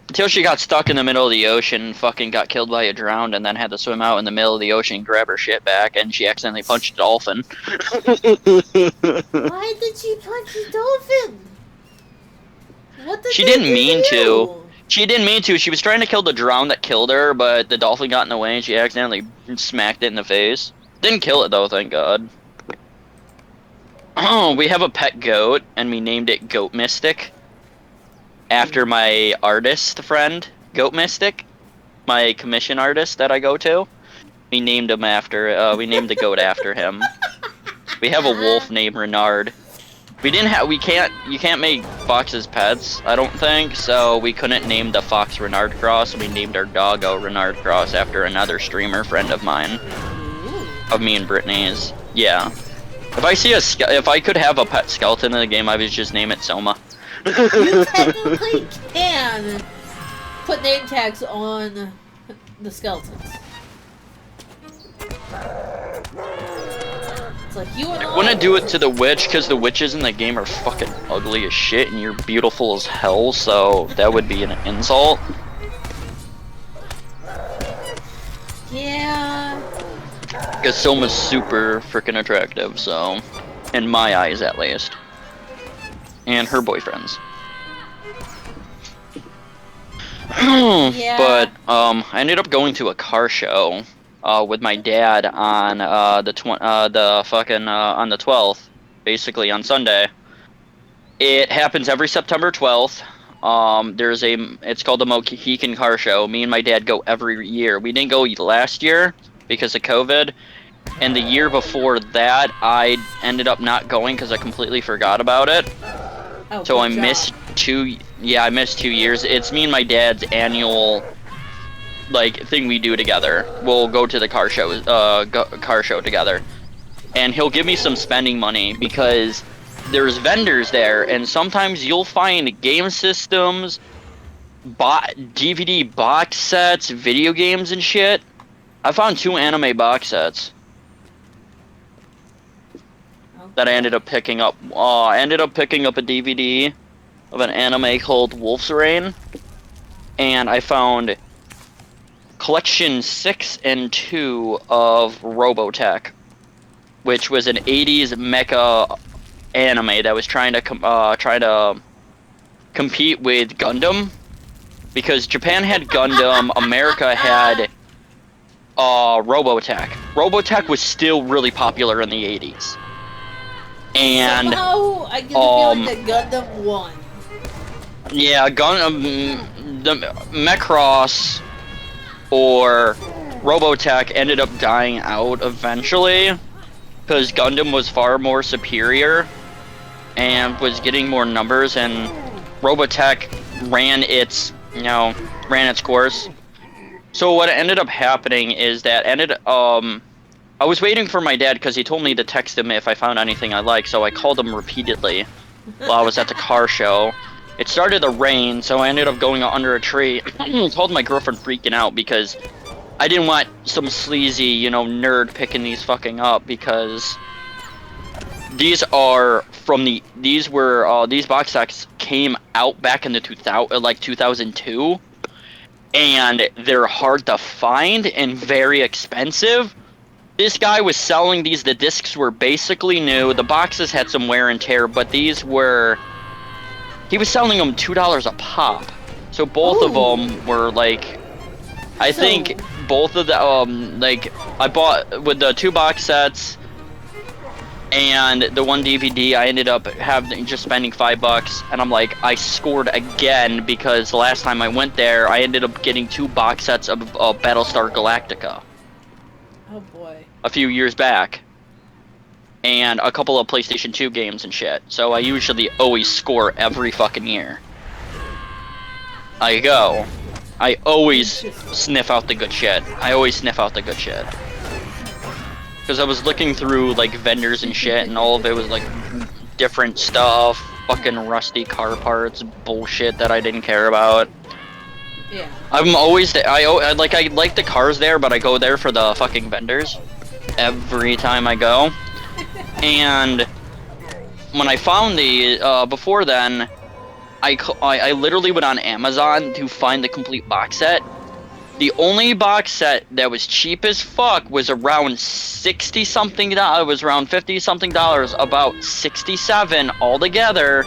Until she got stuck in the middle of the ocean, fucking got killed by a drowned, and then had to swim out in the middle of the ocean, grab her shit back, and she accidentally punched a dolphin. Why did she punch the dolphin? What did She they didn't do mean you? to. She didn't mean to. She was trying to kill the drown that killed her, but the dolphin got in the way and she accidentally smacked it in the face. Didn't kill it though, thank God. Oh, we have a pet goat, and we named it Goat Mystic. After my artist friend, Goat Mystic. My commission artist that I go to. We named him after, we named the goat after him. We have a wolf named Renard. You can't make foxes pets, I don't think, so we couldn't name the fox Renard Cross. We named our doggo Renard Cross after another streamer friend of mine. Of me and Brittany's. Yeah. If I could have a pet skeleton in the game, I would just name it Soma. You technically can put name tags on the skeletons. It's like you and I wouldn't do it to the witch, because the witches in the game are fucking ugly as shit, and you're beautiful as hell, so that would be an insult. Yeah. Because Soma's super freaking attractive, so... in my eyes, at least. And her boyfriend's. Yeah. But, I ended up going to a car show, with my dad on, on the 12th, basically on Sunday. It happens every September 12th. It's called the Mohican Car Show. Me and my dad go every year. We didn't go last year because of COVID. And the year before that, I ended up not going because I completely forgot about it. Oh, So I good job. missed I missed 2 years. It's me and my dad's annual, like, thing we do together. We'll go to the car show together. And he'll give me some spending money because there's vendors there, and sometimes you'll find game systems, DVD box sets, video games and shit. I found 2 anime box sets that I ended up picking up. I ended up picking up a DVD of an anime called Wolf's Rain, and I found collection 6 and 2 of Robotech, which was an 80s mecha anime that was trying to compete with Gundam, because Japan had Gundam, America had Robotech. Robotech was still really popular in the 80s. And somehow I get the feeling that Gundam won. yeah, the Macross or Robotech ended up dying out eventually because Gundam was far more superior and was getting more numbers, and Robotech ran its course. So what ended up happening is that I was waiting for my dad because he told me to text him if I found anything I liked, so I called him repeatedly while I was at the car show. It started to rain, so I ended up going under a tree. I told my girlfriend freaking out because I didn't want some sleazy, nerd picking these fucking up, because these box sets came out back in the 2002, and they're hard to find and very expensive. This guy was selling these. The discs were basically new. The boxes had some wear and tear, but he was selling them $2 a pop. So both of them were like, I think both of the I bought with the 2 box sets and the 1 DVD. I ended up just spending $5, and I'm like, I scored again because the last time I went there, I ended up getting 2 box sets of Battlestar Galactica. Oh boy. A few years back, and a couple of PlayStation 2 games and shit. So I usually always score every fucking year. I always sniff out the good shit. Because I was looking through like vendors and shit, and all of it was like different stuff, fucking rusty car parts, bullshit that I didn't care about. Yeah. I'm always I like the cars there, but I go there for the fucking vendors every time I go. And when I found the before then, I literally went on Amazon to find the complete box set. The only box set that was cheap as fuck was around 60 something. It was around 50 something dollars, about 67 altogether.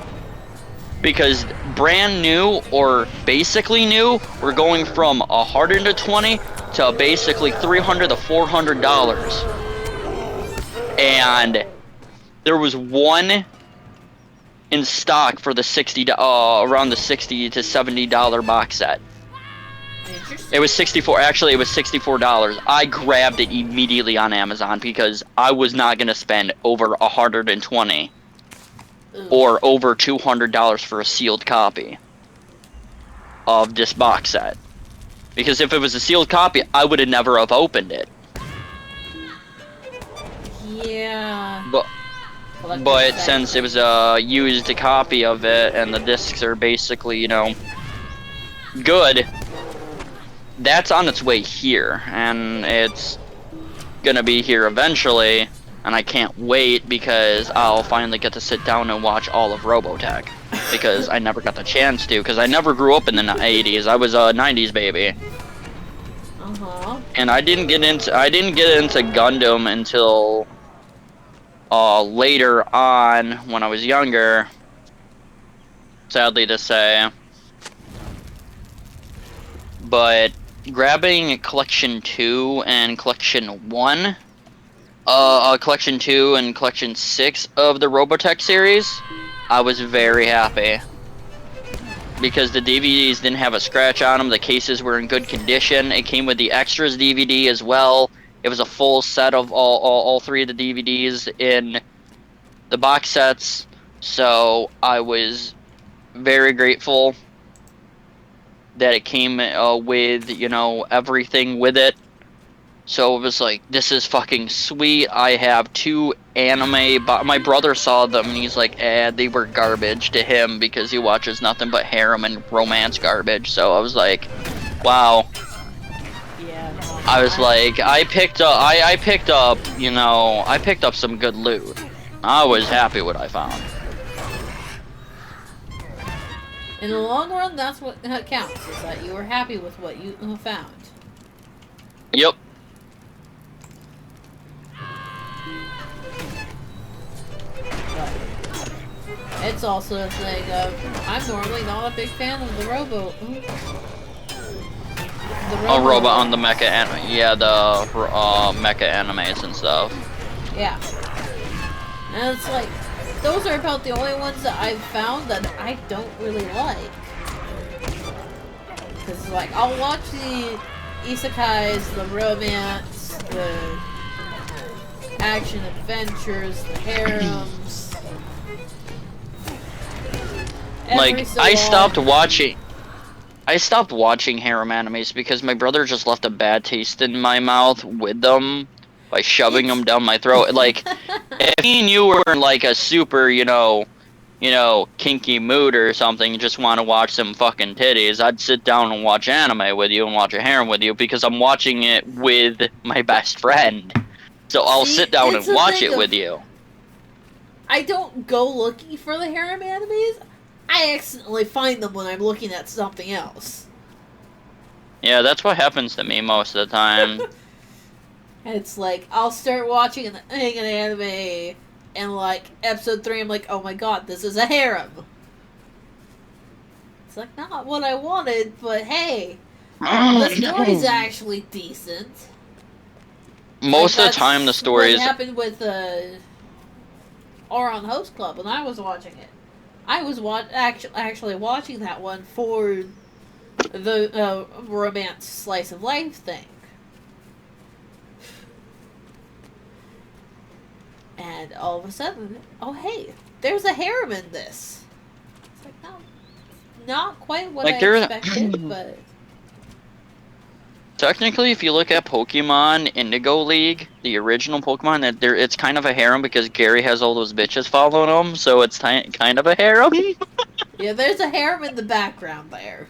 Because brand new or basically new, we're going from 120 to basically $300 to $400. And there was one in stock for the around the 60 to $70 box set. It was 64. Actually, it was $64. I grabbed it immediately on Amazon because I was not gonna spend over 120 or over $200 for a sealed copy of this box set. Because if it was a sealed copy, I would have never have opened it. Yeah. But since it was a used copy of it and the discs are basically, you know, good, that's on its way here, and it's gonna be here eventually, and I can't wait because I'll finally get to sit down and watch all of Robotech, because I never got the chance to, because I never grew up in the 80s. I was a 90s baby. And I didn't get into Gundam until later on when I was younger, sadly to say. But grabbing Collection 2 and Collection 1, Collection 2 and Collection 6 of the Robotech series, I was very happy. Because the DVDs didn't have a scratch on them, the cases were in good condition, it came with the extras DVD as well. It was a full set of all three of the DVDs in the box sets, so I was very grateful that it came with, you know, everything with it. So it was like, this is fucking sweet. I have 2 anime, my brother saw them and he's like, they were garbage to him because he watches nothing but harem and romance garbage. So I was like, wow. Yeah. No, I was like, I picked up, you know, I picked up some good loot. I was happy with what I found. In the long run, that's what counts, is that you were happy with what you found. Yep. But it's also a thing of, I'm normally not a big fan of the A robot on the mecha anime. Yeah, the mecha animes and stuff. Yeah. And it's like, those are about the only ones that I've found that I don't really like. Because, like, I'll watch the isekais, the romance, the action adventures, the harems. Like, I stopped watching harem animes because my brother just left a bad taste in my mouth with them by shoving them down my throat. Like, if me and you were in like a super, you know, kinky mood or something, and just want to watch some fucking titties, I'd sit down and watch anime with you and watch a harem with you because I'm watching it with my best friend. So I'll sit down and watch it with you. I don't go looking for the harem animes. I accidentally find them when I'm looking at something else. Yeah, that's what happens to me most of the time. It's like, I'll start watching an anime, and like, episode 3, I'm like, oh my god, this is a harem. It's like, not what I wanted, but hey, the story's actually decent. Most of the time, the story is... What happened with Oron Host Club when I was watching it. I was actually watching that one for the romance slice of life thing. And all of a sudden, oh hey, there's a harem in this. It's like, no, not quite what I expected, but... Technically, if you look at Pokemon Indigo League, the original Pokemon, it's kind of a harem because Gary has all those bitches following him, so it's kind of a harem. Yeah, there's a harem in the background there.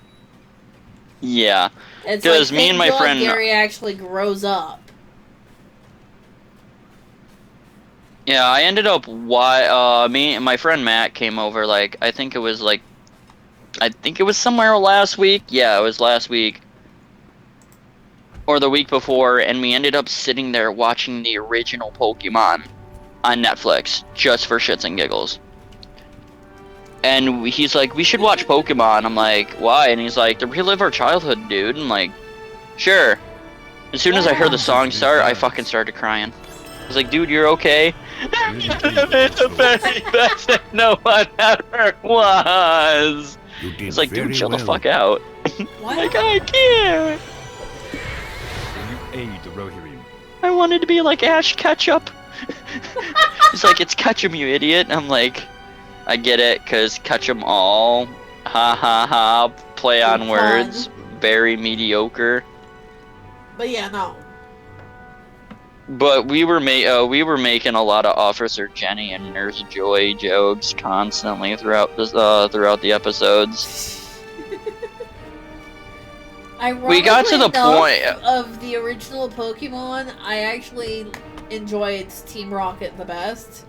Yeah, because me and my friend Gary actually grows up. Yeah, I ended up me and my friend Matt came over I think it was somewhere last week. Yeah, it was last week or the week before, and we ended up sitting there watching the original Pokemon on Netflix just for shits and giggles. And he's like, "We should watch Pokemon." I'm like, "Why?" And he's like, "To relive our childhood, dude." I'm like, "Sure." As soon as I heard the song start, I fucking started crying. I was like, "Dude, you're okay?" It's the very best that no one ever was. It's like, dude, chill the fuck out. Like, I can't. You aid Rohirrim. I wanted to be like Ash Ketchum. He's like, it's Ketchum, you idiot. I'm like, I get it, cause Ketchum all, ha ha ha, play on words, very mediocre. But yeah, no. But we were making a lot of Officer Jenny and Nurse Joy jokes constantly throughout the episodes. We got to the point of the original Pokemon. I actually enjoyed Team Rocket the best.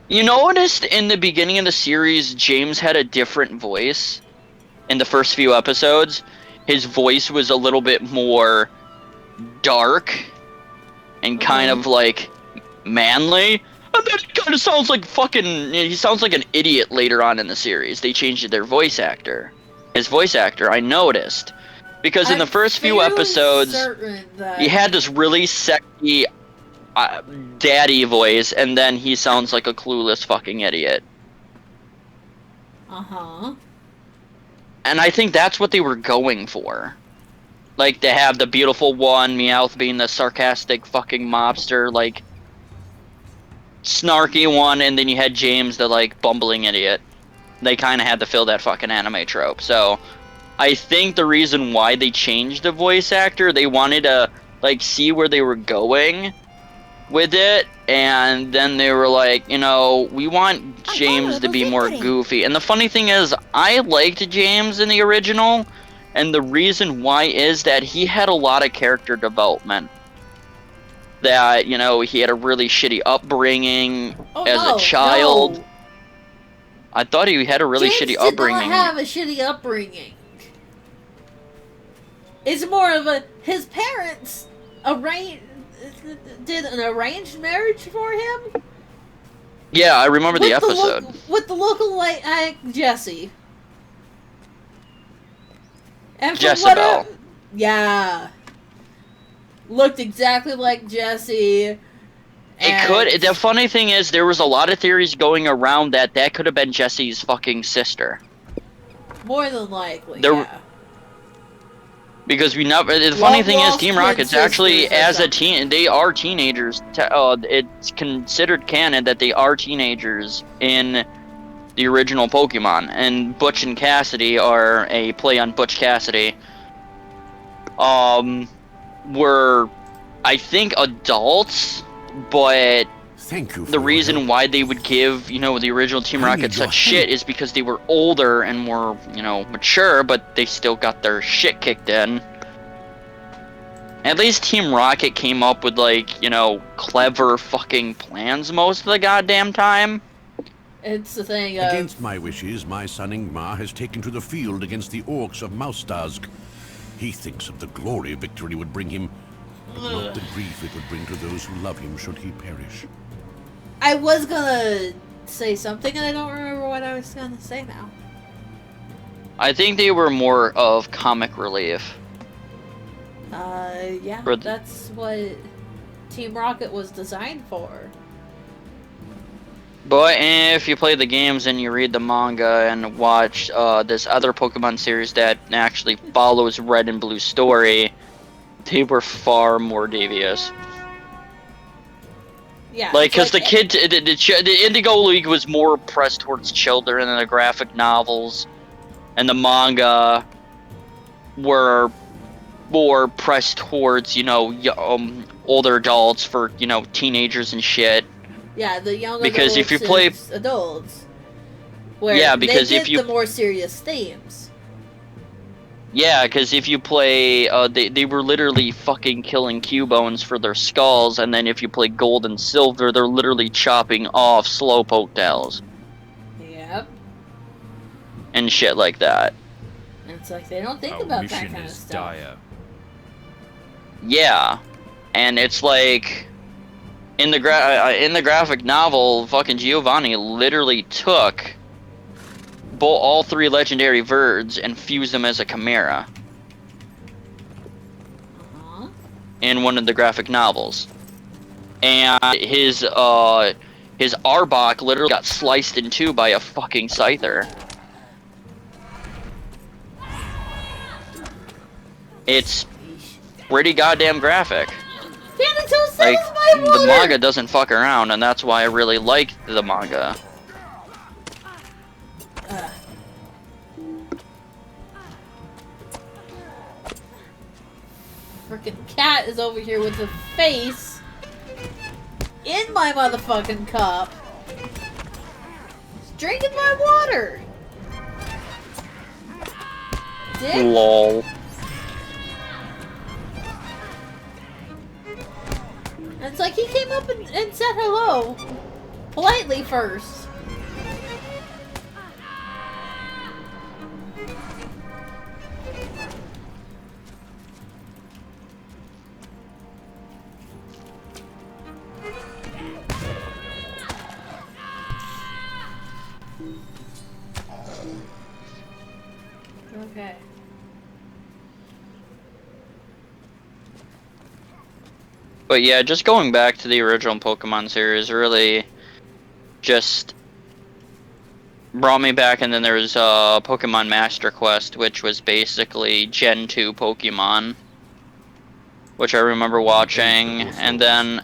You noticed in the beginning of the series, James had a different voice. In the first few episodes, his voice was a little bit more dark and kind of like manly. And then it kind of sounds like he sounds like an idiot later on in the series. They changed their voice actor. His voice actor, I noticed. Because in the first few episodes, he had this really sexy daddy voice, and then he sounds like a clueless fucking idiot. Uh-huh. And I think that's what they were going for. Like, to have the beautiful one, Meowth being the sarcastic fucking mobster, like, snarky one, and then you had James, the, like, bumbling idiot. They kind of had to fill that fucking anime trope. So, I think the reason why they changed the voice actor, they wanted to, like, see where they were going with it, and then they were like, you know, we want James to be more goofy. And the funny thing is, I liked James in the original, and the reason why is that he had a lot of character development. That, you know, he had a really shitty upbringing as a child. No. I thought he had a really shitty upbringing. James did not have a shitty upbringing. It's more of his parents did an arranged marriage for him. Yeah, I remember the episode. With the local Jessie. And Jezebel. Yeah. Looked exactly like Jessie. It could. The funny thing is, there was a lot of theories going around that could have been Jessie's fucking sister. More than likely, yeah. Because the funny thing is, Team Rocket's actually, as a teen, they are teenagers. It's considered canon that they are teenagers in the original Pokemon, and Butch and Cassidy are a play on Butch Cassidy. Were, I think, adults, but the reason why they would give, you know, the original Team Rocket such shit is because they were older and more, you know, mature, but they still got their shit kicked in. At least Team Rocket came up with, like, you know, clever fucking plans most of the goddamn time. It's the thing of... Against my wishes, my son Ingmar has taken to the field against the orcs of Maustazg. He thinks of the glory victory would bring him, but not the grief it would bring to those who love him should he perish. I was gonna say something, and I don't remember what I was gonna say now. I think they were more of comic relief. Yeah, that's what Team Rocket was designed for. But if you play the games and you read the manga and watch this other Pokemon series that actually follows Red and Blue story, they were far more devious. Yeah, like, because the Indigo League was more pressed towards children, and the graphic novels and the manga were more pressed towards, you know, older adults for, you know, teenagers and shit. Yeah, the young because adults, if you play adults, where because they did the more serious themes. Yeah, because if you play, they were literally fucking killing Cubones for their skulls, and then if you play Gold and Silver, they're literally chopping off Slowpoke tails Yep. and shit like that. And it's like they don't think Our about that mission kind of is stuff. dire. Yeah, and it's like in the graphic novel, fucking Giovanni literally took all 3 legendary Verds and fused them as a Chimera Uh-huh. in one of the graphic novels, and his Arbok literally got sliced in 2 by a fucking Scyther. It's pretty goddamn graphic. Thanatos, Like, that was my the water! manga doesn't fuck around, and that's why I really like the manga. Frickin' cat is over here with a face in my motherfucking cup. It's drinking my water. Dick. Lol. And it's like he came up and said hello. Politely first. Okay. But yeah, just going back to the original Pokemon series really just brought me back, and then there was Pokemon Master Quest, which was basically Gen 2 Pokemon, which I remember watching, and then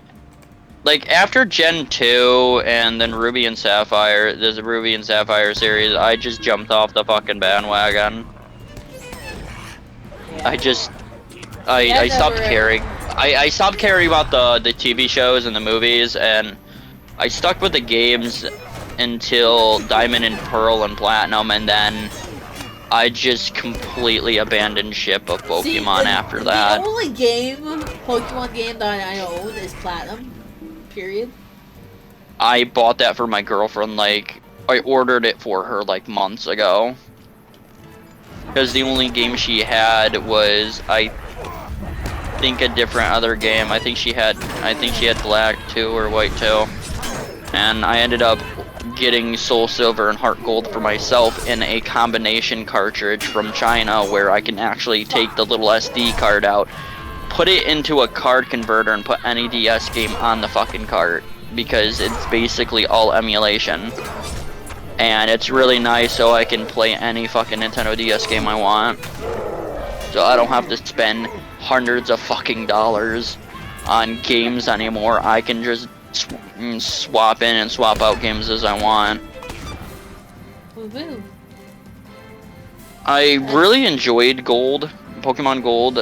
like after Gen 2 and then Ruby and Sapphire, there's a Ruby and Sapphire series, I just jumped off the fucking bandwagon. Yeah. I stopped caring. I stopped caring about the TV shows and the movies, and I stuck with the games until Diamond and Pearl and Platinum, and then I just completely abandoned ship of Pokemon after that. The only Pokemon game that I own is Platinum. Period. I bought that for my girlfriend, like, I ordered it for her like months ago. Because the only game she had was, I think, a different other game. I think she had Black 2 or White 2. And I ended up getting Soul Silver and Heart Gold for myself in a combination cartridge from China, where I can actually take the little SD card out, put it into a card converter, and put any DS game on the fucking cart, because it's basically all emulation. And it's really nice, so I can play any fucking Nintendo DS game I want. So I don't have to spend hundreds of fucking dollars on games anymore. I can just swap in and swap out games as I want. Woo-hoo. I really enjoyed Pokemon Gold,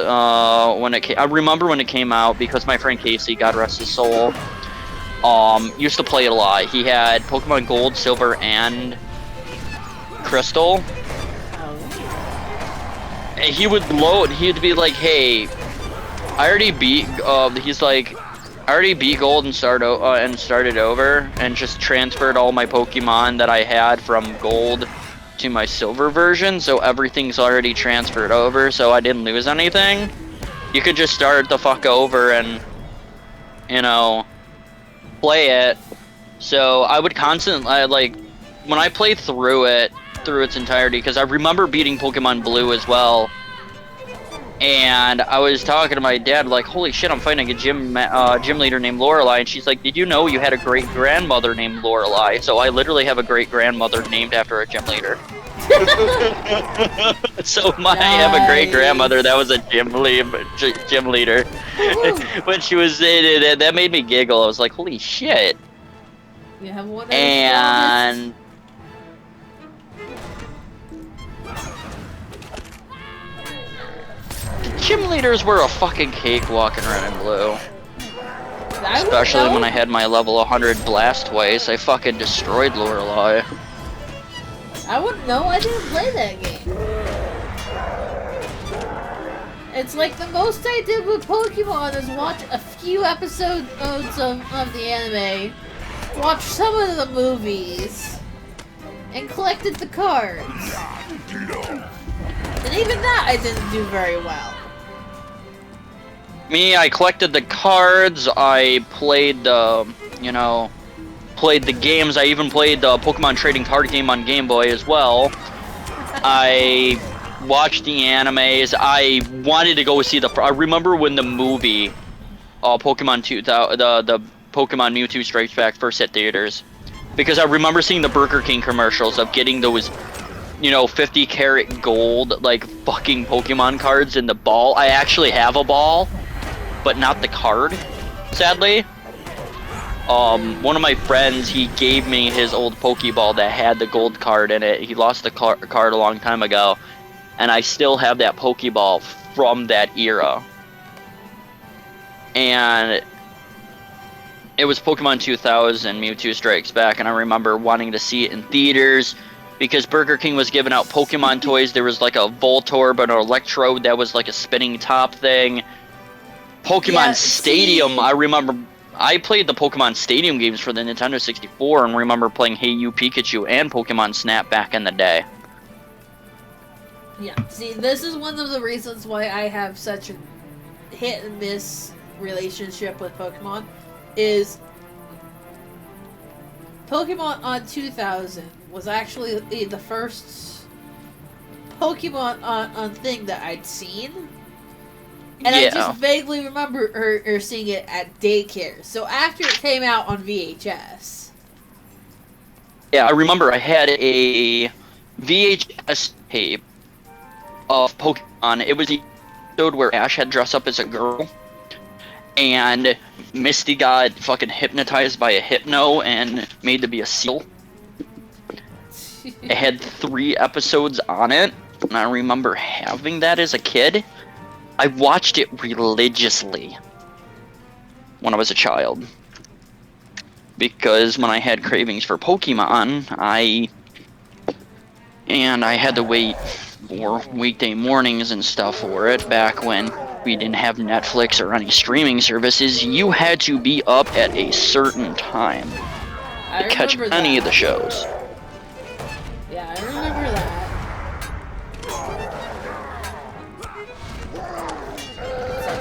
when it came. I remember when it came out, because my friend Casey, God rest his soul, used to play it a lot. He had Pokemon Gold, Silver, and Crystal. And he would he'd be like, hey, I already beat, he's like, I already beat Gold and started over, and just transferred all my Pokemon that I had from Gold to my Silver version, so everything's already transferred over, so I didn't lose anything. You could just start the fuck over and, you know, play it. So I would constantly, like, when I played through its entirety, because I remember beating Pokemon Blue as well, and I was talking to my dad, like, holy shit, I'm fighting a gym leader named Lorelei, and she's like, did you know you had a great-grandmother named Lorelei? So I literally have a great-grandmother named after a gym leader. So I have a great-grandmother that was a gym leader. When she was in it, that made me giggle. I was like, holy shit. You have one. And gym leaders were a fucking cakewalk in Red and Blue. Especially when I had my level 100 Blastoise, I fucking destroyed Lorelei. I wouldn't know. I didn't play that game. It's like the most I did with Pokemon is watch a few episodes of the anime, watch some of the movies, and collected the cards. And even that I didn't do very well. Me, I collected the cards, I played the, played the games, I even played the Pokemon trading card game on Game Boy as well. I watched the animes, I wanted to go see I remember when the movie, Pokemon 2000, the Pokemon Mewtwo Strikes Back first hit theaters. Because I remember seeing the Burger King commercials of getting those 50 karat gold, like, fucking Pokemon cards in the ball. I actually have a ball, but not the card, sadly. One of my friends, he gave me his old Pokeball that had the gold card in it. He lost the card a long time ago, and I still have that Pokeball from that era. And it was Pokemon 2000, Mewtwo Strikes Back, and I remember wanting to see it in theaters, because Burger King was giving out Pokemon toys. There was like a Voltorb, an Electrode that was like a spinning top thing. Pokemon Stadium, I remember I played the Pokemon Stadium games for the Nintendo 64 and remember playing Hey You Pikachu and Pokemon Snap back in the day. Yeah, see, this is one of the reasons why I have such a hit and miss relationship with Pokemon, is Pokemon on 2000 was actually the first Pokemon on thing that I'd seen. And I just vaguely remember her seeing it at daycare. So after it came out on VHS. Yeah, I remember I had a VHS tape of Pokemon. It was the episode where Ash had dressed up as a girl. And Misty got fucking hypnotized by a hypno and made to be a seal. It had 3 episodes on it. And I remember having that as a kid. I watched it religiously when I was a child. Because when I had cravings for Pokemon, I had to wait for weekday mornings and stuff for it. Back when we didn't have Netflix or any streaming services, you had to be up at a certain time to catch any of the shows. Yeah, I remember that.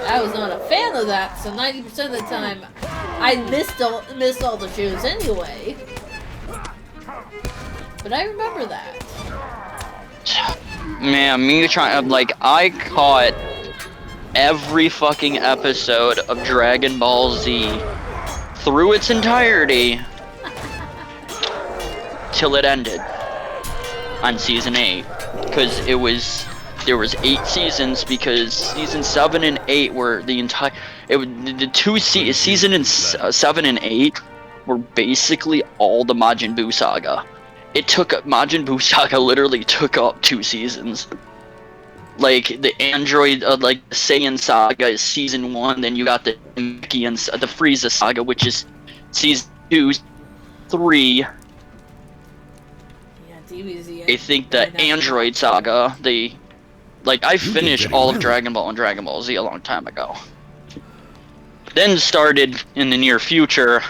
I was not a fan of that, so 90% of the time I missed all the shows anyway. But I remember that. Man, I caught every fucking episode of Dragon Ball Z through its entirety till it ended on season 8, because there was 8 seasons, because season 7 and 8 were season 7 and 8 were basically all the Majin Buu saga. Majin Buu saga literally took up 2 seasons. Like the Android, like the Saiyan saga is season 1, then you got the the Frieza saga, which is season 2, 3. Yeah, DBZ. I think the Android saga, I finished all of Dragon Ball and Dragon Ball Z a long time ago. Then started, in the near future,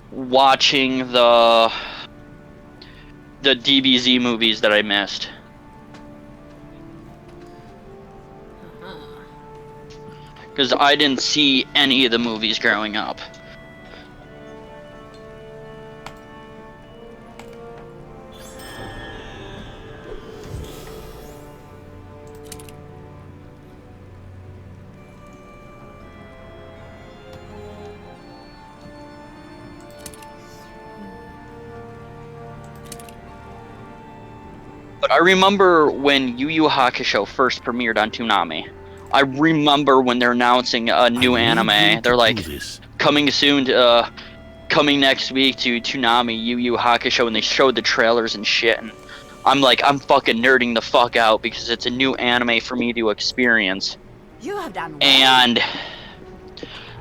watching the DBZ movies that I missed. Because I didn't see any of the movies growing up. But I remember when Yu Yu Hakusho first premiered on Toonami. I remember when they're announcing a new anime. They're like, coming soon to, coming next week to Toonami, Yu Yu Hakusho, and they showed the trailers and shit. And I'm fucking nerding the fuck out because it's a new anime for me to experience. You have done well. And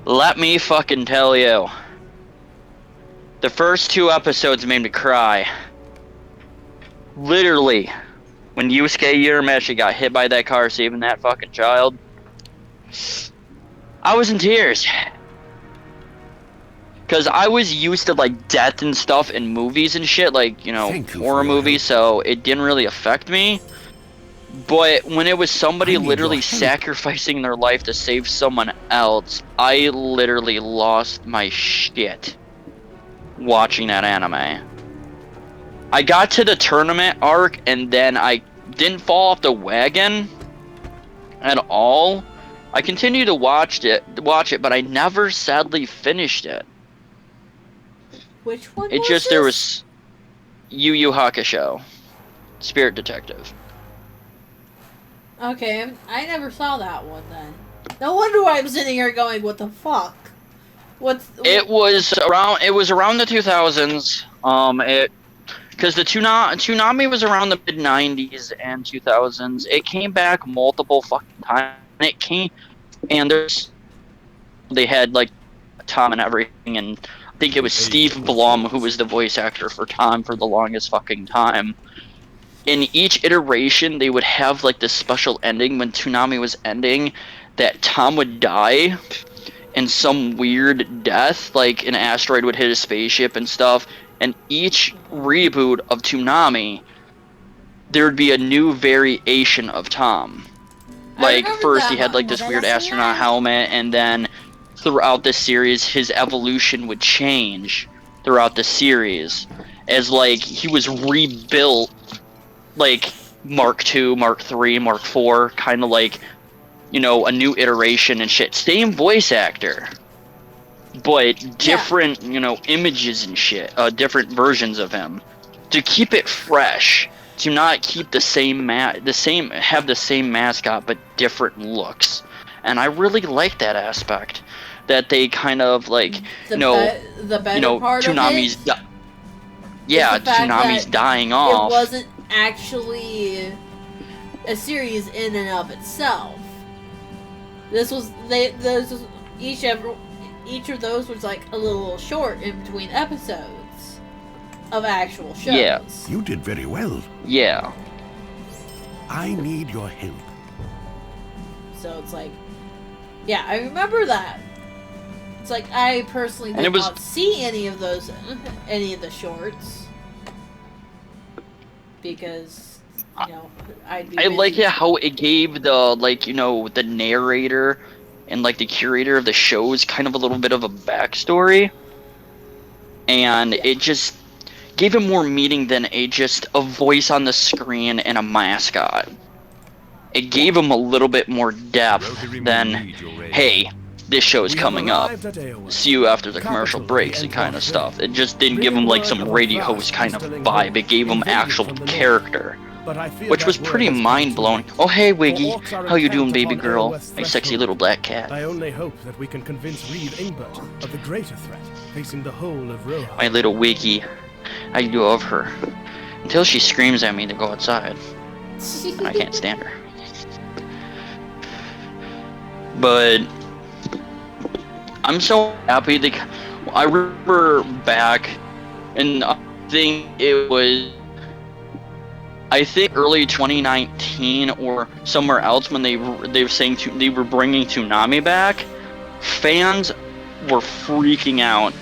let me fucking tell you, the first 2 episodes made me cry. Literally, When Yusuke Urameshi got hit by that car saving that fucking child, I was in tears. Because I was used to, like, death and stuff in movies and shit, like, you know, Thank you for horror your movies, so it didn't really affect me. But when it was somebody I need literally your help. sacrificing their life to save someone else, I literally lost my shit watching that anime. I got to the tournament arc, and then I didn't fall off the wagon at all. I continued to watch it, but I never sadly finished it. Which one It was just, this? there was Yu Yu Hakusho, Spirit Detective. Okay, I never saw that one then. No wonder why I'm sitting here going, what the fuck? It was around the 2000s. Because the Toonami was around the mid 90s and 2000s. It came back multiple fucking times. They had like Tom and everything, and I think it was Steve Blum who was the voice actor for Tom for the longest fucking time. In each iteration, they would have like this special ending when Toonami was ending, that Tom would die in some weird death, like an asteroid would hit a spaceship and stuff. And each reboot of Toonami, there would be a new variation of Tom. Like, first he had like this weird astronaut helmet, and then throughout the series, his evolution would change throughout the series. As like, he was rebuilt, like, Mark II, Mark III, Mark IV, kind of like, you know, a new iteration and shit. Same voice actor, but different, you know, images and shit, different versions of him, to keep it fresh, to not keep the same have the same mascot but different looks. And I really like that aspect, that they kind of like, the better part Toonami's of it Toonami's dying off. It wasn't actually a series in and of itself. Each of those was like a little short in between episodes of actual shows. Yeah. You did very well. Yeah. I need your help. So it's like, yeah, I remember that. It's like, I personally did not see any of the shorts, because, you know, I like it how it gave the, like, you know, the narrator and like the curator of the shows kind of a little bit of a backstory, and it just gave him more meaning than just a voice on the screen and a mascot. It gave him a little bit more depth than, hey, this show's coming up, see you after the commercial breaks and kind of stuff. It just didn't give him like some radio host kind of vibe. It gave him actual character, which was pretty mind-blowing. Oh, hey, Wiggy. How you doing, baby girl? My sexy little black cat. I only hope that we can convince Reeve Ingbert of the greater threat facing the whole of Rohan. My little Wiggy. I love her. Until she screams at me to go outside. And I can't stand her. But I'm so happy that I remember back, and I think it was, early 2019 or somewhere else, when they were saying they were bringing Toonami back. Fans were freaking out,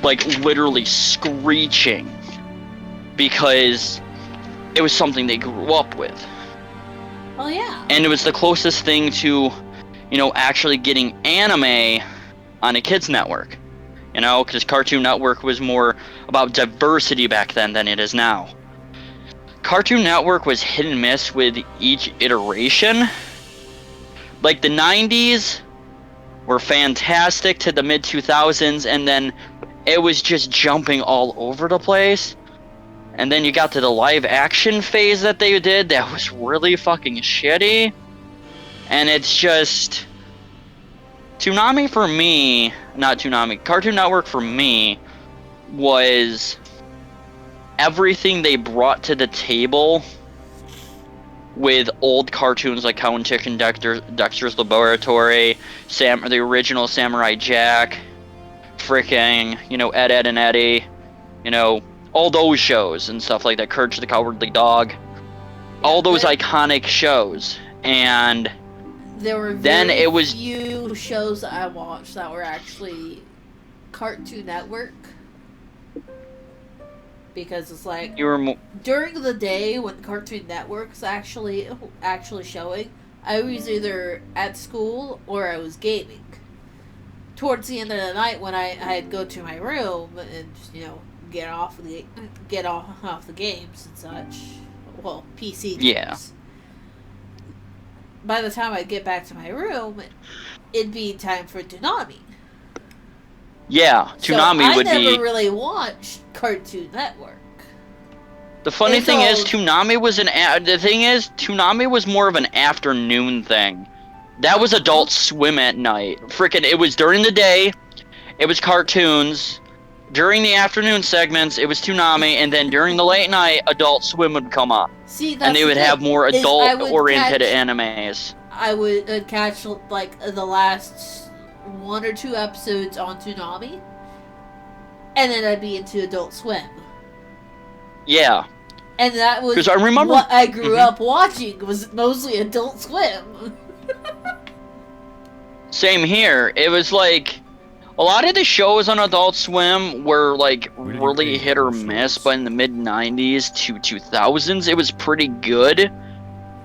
like literally screeching, because it was something they grew up with. Oh yeah. And it was the closest thing to, you know, actually getting anime on a kids network. You know, because Cartoon Network was more about diversity back then than it is now. Cartoon Network was hit and miss with each iteration. Like the 90s were fantastic to the mid 2000s, and then it was just jumping all over the place. And then you got to the live action phase that they did that was really fucking shitty. And it's just, Toonami for me, not Toonami, Cartoon Network for me was everything they brought to the table with old cartoons like Cow and Chicken, Dexter's Laboratory, the original Samurai Jack, freaking, you know, Ed, Edd and Eddy, you know, all those shows and stuff like that, Courage the Cowardly Dog. all those but iconic shows, and there were then very it was few shows that I watched that were actually Cartoon Network. Because it's like you were during the day when Cartoon Network's actually showing, I was either at school or I was gaming. Towards the end of the night, when I'd go to my room and get off the games and such, well, PC games. Yeah. By the time I get back to my room, it'd be time for Toonami. Yeah, Toonami would be. I never really watched Cartoon Network. The funny And thing is, so- Toonami was Toonami was more of an afternoon thing. That was Adult Swim at night. Frickin', it was during the day, it was cartoons. During the afternoon segments, it was Toonami, and then during the late night, Adult Swim would come up. See, that's And they the would thing, have more is I would adult-oriented catch- animes. I would catch like the last 1 or 2 episodes on Toonami, and then I'd be into Adult Swim. Yeah. And that was 'Cause I remember- what I grew up watching was mostly Adult Swim. Same here. It was like a lot of the shows on Adult Swim were like really hit or miss, but in the mid 90s to 2000s it was pretty good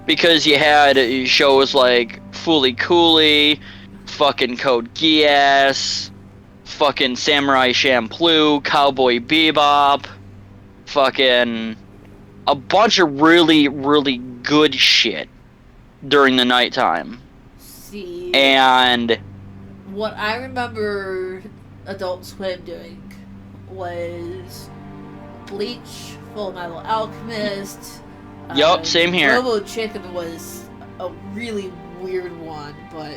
because you had shows like Fooly Cooly, fucking Code Geass, fucking Samurai Champloo, Cowboy Bebop, fucking a bunch of really, really good shit during the nighttime. See, And what I remember Adult Swim doing was Bleach, Full Metal Alchemist. Yup, same here. Robo Chicken was a really weird one, but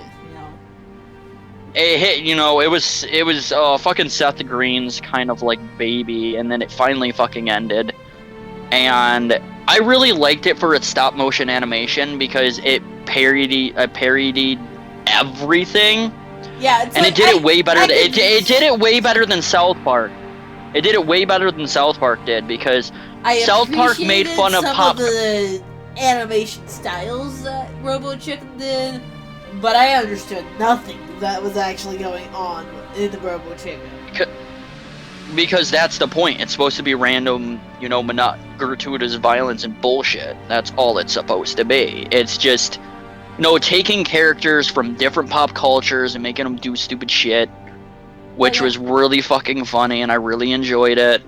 it hit, it was fucking Seth Green's kind of like baby, and then it finally fucking ended. And I really liked it for its stop motion animation because it parodied everything. yeah, it's And like, it did it way better. I It did it way better than South Park. It did it way better than South Park did because I South Park made appreciated fun of some pop. of the animation styles that Robo Chicken did, but I understood nothing that was actually going on in the Robo Chicken. Because that's the point. It's supposed to be random, gratuitous violence and bullshit. That's all it's supposed to be. It's just, taking characters from different pop cultures and making them do stupid shit, which was really fucking funny, and I really enjoyed it.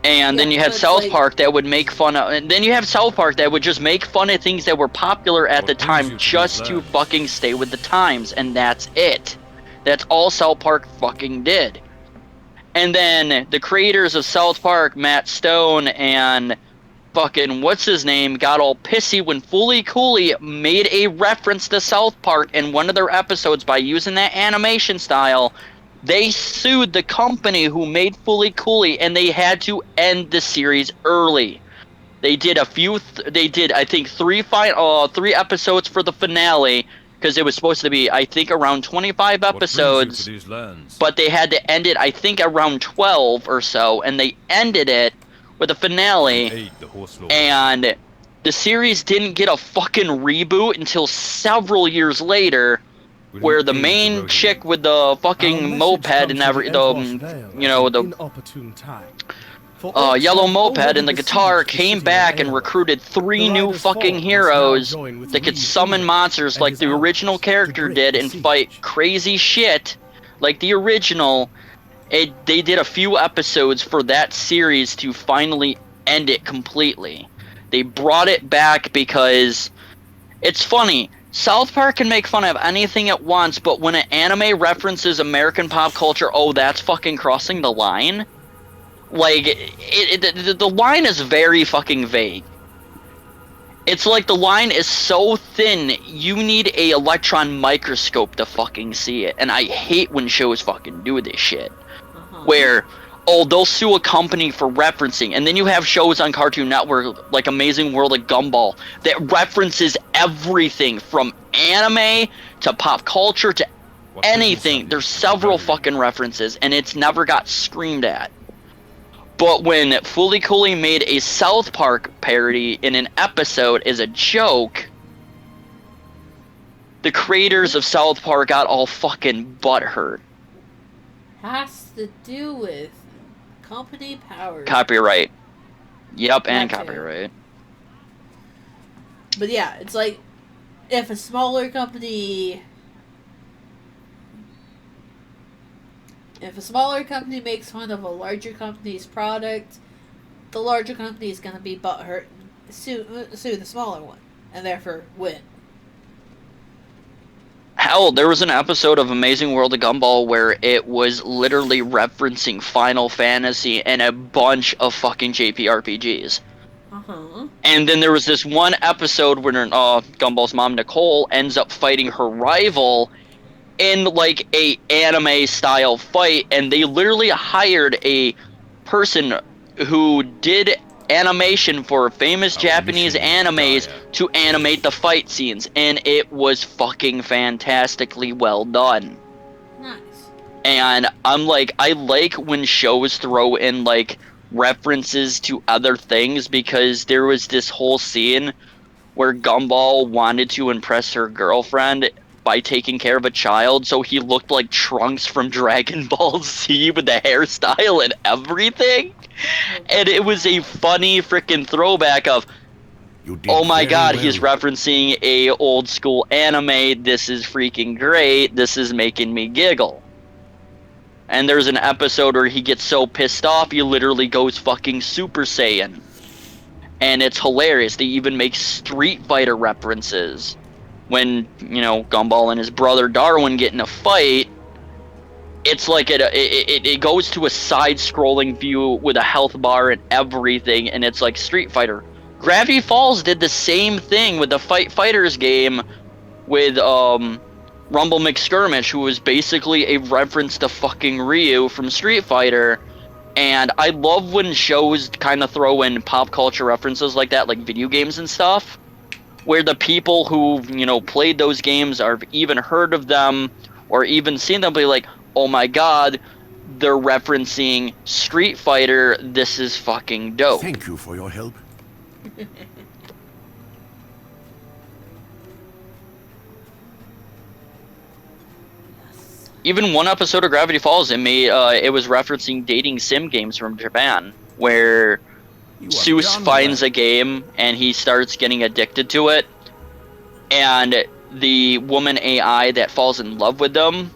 And then you had South Park that would make fun of, and then you have South Park that would just make fun of things that were popular at the time just to fucking stay with the times, and that's it. That's all South Park fucking did. And then the creators of South Park, Matt Stone and fucking what's his name, got all pissy when Fooly Cooly made a reference to South Park in one of their episodes by using that animation style. They sued the company who made Fooly Cooly, and they had to end the series early. They did I think 3 episodes for the finale, because it was supposed to be, I think, around 25 episodes, but they had to end it, I think, around 12 or so, and they ended it with a finale, and the series didn't get a fucking reboot until several years later, where the main chick with the fucking moped and yellow moped and the guitar came back and recruited 3 new fucking heroes that could summon monsters like the original character did and fight crazy shit like the original. They did a few episodes for that series to finally end it completely. They brought it back because it's funny. South Park can make fun of anything it wants, but when an anime references American pop culture, that's fucking crossing the line. Like, the line is very fucking vague. It's like the line is so thin, you need a electron microscope to fucking see it. And I hate when shows fucking do this shit. Where, they'll sue a company for referencing. And then you have shows on Cartoon Network, like Amazing World of Gumball, that references everything from anime to pop culture to anything. There's several fucking references, and it's never got screamed at. But when Fooly Cooly made a South Park parody in an episode as a joke, the creators of South Park got all fucking butthurt. Has to do with company power. Copyright. Yep, and That too. copyright. But yeah, it's like if a smaller company makes fun of a larger company's product, the larger company is going to be butthurt and sue the smaller one, and therefore win. Hell, there was an episode of Amazing World of Gumball where it was literally referencing Final Fantasy and a bunch of fucking JPRPGs. Uh-huh. And then there was this one episode where Gumball's mom, Nicole, ends up fighting her rival in like a anime style fight, and they literally hired a person who did animation for famous Japanese animes to animate the fight scenes, and it was fucking fantastically well done. Nice. And I'm like, I like when shows throw in like references to other things, because there was this whole scene where Gumball wanted to impress her girlfriend by taking care of a child, so he looked like Trunks from Dragon Ball Z with the hairstyle and everything. And it was a funny freaking throwback of, oh my god, he's referencing a old school anime, this is freaking great, this is making me giggle. And there's an episode where he gets so pissed off, he literally goes fucking Super Saiyan. And it's hilarious. They even make Street Fighter references. When, you know, Gumball and his brother Darwin get in a fight, it's like it goes to a side-scrolling view with a health bar and everything, and it's like Street Fighter. Gravity Falls did the same thing with the Fighters game with Rumble McSkirmish, who was basically a reference to fucking Ryu from Street Fighter. And I love when shows kind of throw in pop culture references like that, like video games and stuff, where the people who, you know, played those games or even heard of them or even seen them be like, oh my god, they're referencing Street Fighter, this is fucking dope. Thank you for your help. Even one episode of Gravity Falls, it was referencing dating sim games from Japan, where Seuss finds a game and he starts getting addicted to it, and the woman AI that falls in love with them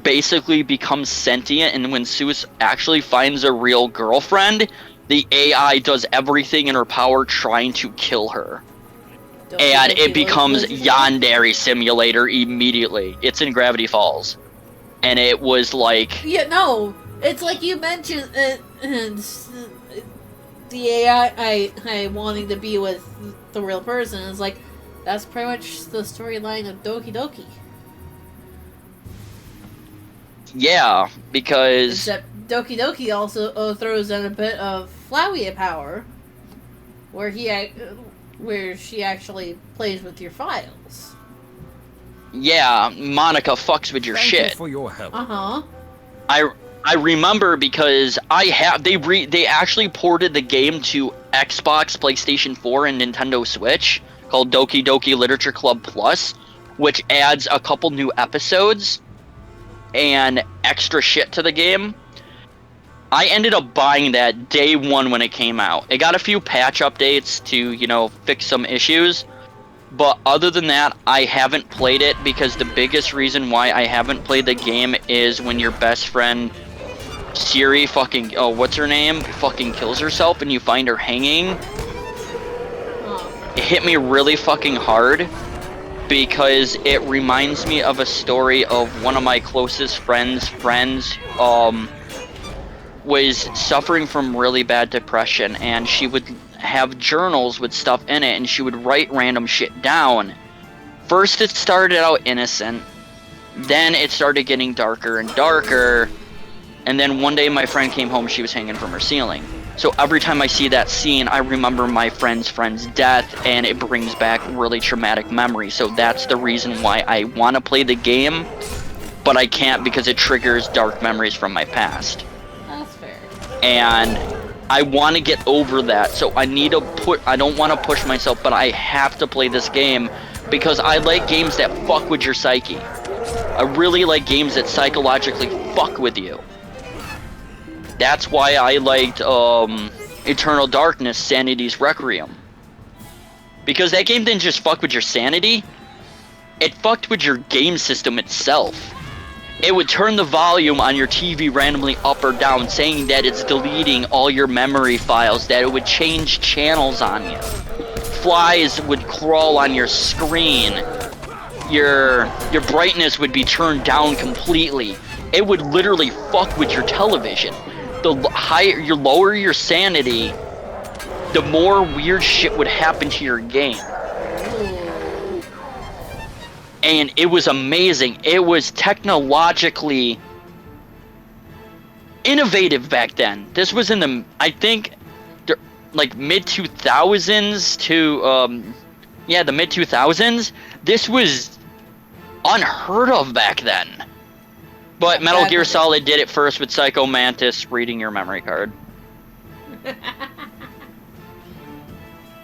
basically becomes sentient, and when Seuss actually finds a real girlfriend, the AI does everything in her power trying to kill her. And it becomes Yandere Simulator immediately. It's in Gravity Falls. And it was like... Yeah, no. It's like you mentioned the AI wanting to be with the real person. It's like, that's pretty much the storyline of Doki Doki. Yeah, because... Except Doki Doki also throws in a bit of Flowey power, where she actually plays with your files. Yeah, Monica fucks with your shit. Thank you for your help. Uh-huh. I remember because they actually ported the game to Xbox, PlayStation 4, and Nintendo Switch, called Doki Doki Literature Club Plus, which adds a couple new episodes and extra shit to the game. I ended up buying that day one when it came out. It got a few patch updates to, you know, fix some issues. But other than that, I haven't played it, because the biggest reason why I haven't played the game is when your best friend Siri fucking, oh, what's her name? Fucking kills herself and you find her hanging. It hit me really fucking hard, because it reminds me of a story of one of my closest friends was suffering from really bad depression, and she would have journals with stuff in it, and she would write random shit down. First it started out innocent, then it started getting darker and darker, and then one day my friend came home, she was hanging from her ceiling. So every time I see that scene, I remember my friend's death, and it brings back really traumatic memories. So that's the reason why I want to play the game, but I can't, because it triggers dark memories from my past. That's fair. And I want to get over that, so I need to I don't want to push myself, but I have to play this game because I like games that fuck with your psyche. I really like games that psychologically fuck with you. That's why I liked Eternal Darkness, Sanity's Requiem. Because that game didn't just fuck with your sanity, it fucked with your game system itself. It would turn the volume on your TV randomly up or down, saying that it's deleting all your memory files, that it would change channels on you. Flies would crawl on your screen. Your brightness would be turned down completely. It would literally fuck with your television. The higher, you lower your sanity, the more weird shit would happen to your game. And it was amazing. It was technologically innovative back then. This was in the, I think, like mid-2000s to, the mid-2000s. This was unheard of back then. But Metal Gear Solid did it first with Psycho Mantis reading your memory card.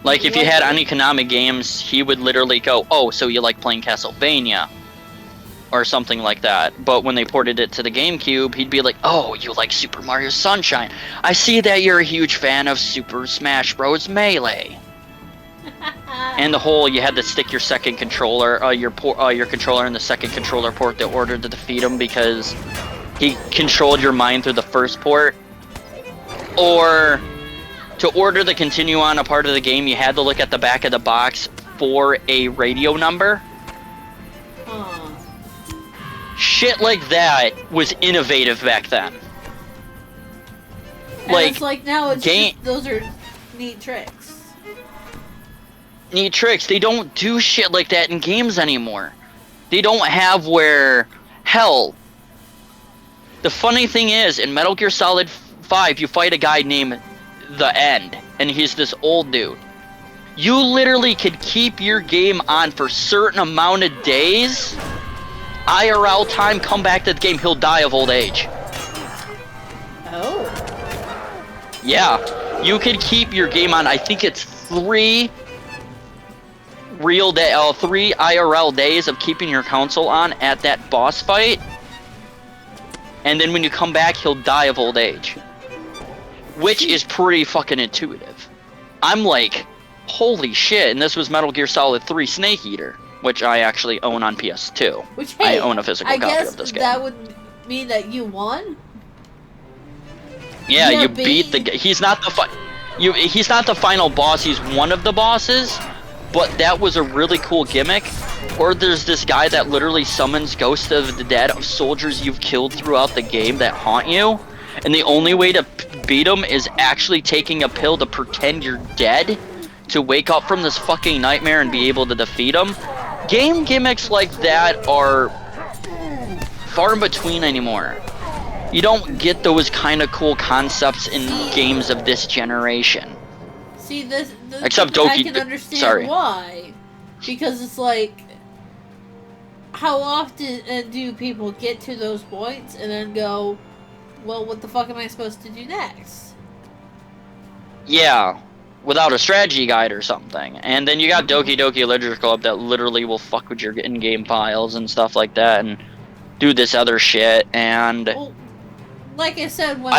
Like, if you had any Konami games, he would literally go, oh, so you like playing Castlevania? Or something like that. But when they ported it to the GameCube, he'd be like, oh, you like Super Mario Sunshine. I see that you're a huge fan of Super Smash Bros. Melee. And the whole, you had to stick your second controller, your controller in the second controller port in order to defeat him because he controlled your mind through the first port. Or to order to continue on a part of the game, you had to look at the back of the box for a radio number. Shit like that was innovative back then. And it's like now it's just, those are neat tricks. Neat tricks. They don't do shit like that in games anymore. They don't have where... Hell, the funny thing is, in Metal Gear Solid 5, you fight a guy named The End, and he's this old dude. You literally could keep your game on for a certain amount of days, IRL time, come back to the game, he'll die of old age. Oh. Yeah, you could keep your game on, I think it's 3 IRL days of keeping your console on at that boss fight, and then when you come back, he'll die of old age. Which is pretty fucking intuitive. I'm like, holy shit, and this was Metal Gear Solid 3 Snake Eater, which I actually own on PS2. Which, hey, I own a physical copy of this game. That would mean that you won? Yeah, you beat the guy. He's not he's not the final boss, he's one of the bosses, but that was a really cool gimmick. Or there's this guy that literally summons ghosts of the dead of soldiers you've killed throughout the game that haunt you. And the only way to beat him is actually taking a pill to pretend you're dead to wake up from this fucking nightmare and be able to defeat him. Game gimmicks like that are far in between anymore. You don't get those kind of cool concepts in games of this generation. See, this except Doki. I can understand why. Because it's like, how often do people get to those points and then go, well, what the fuck am I supposed to do next? Yeah, without a strategy guide or something. And then you got Doki Doki Literature Club that literally will fuck with your in-game files and stuff like that and do this other shit. And well, like I said, when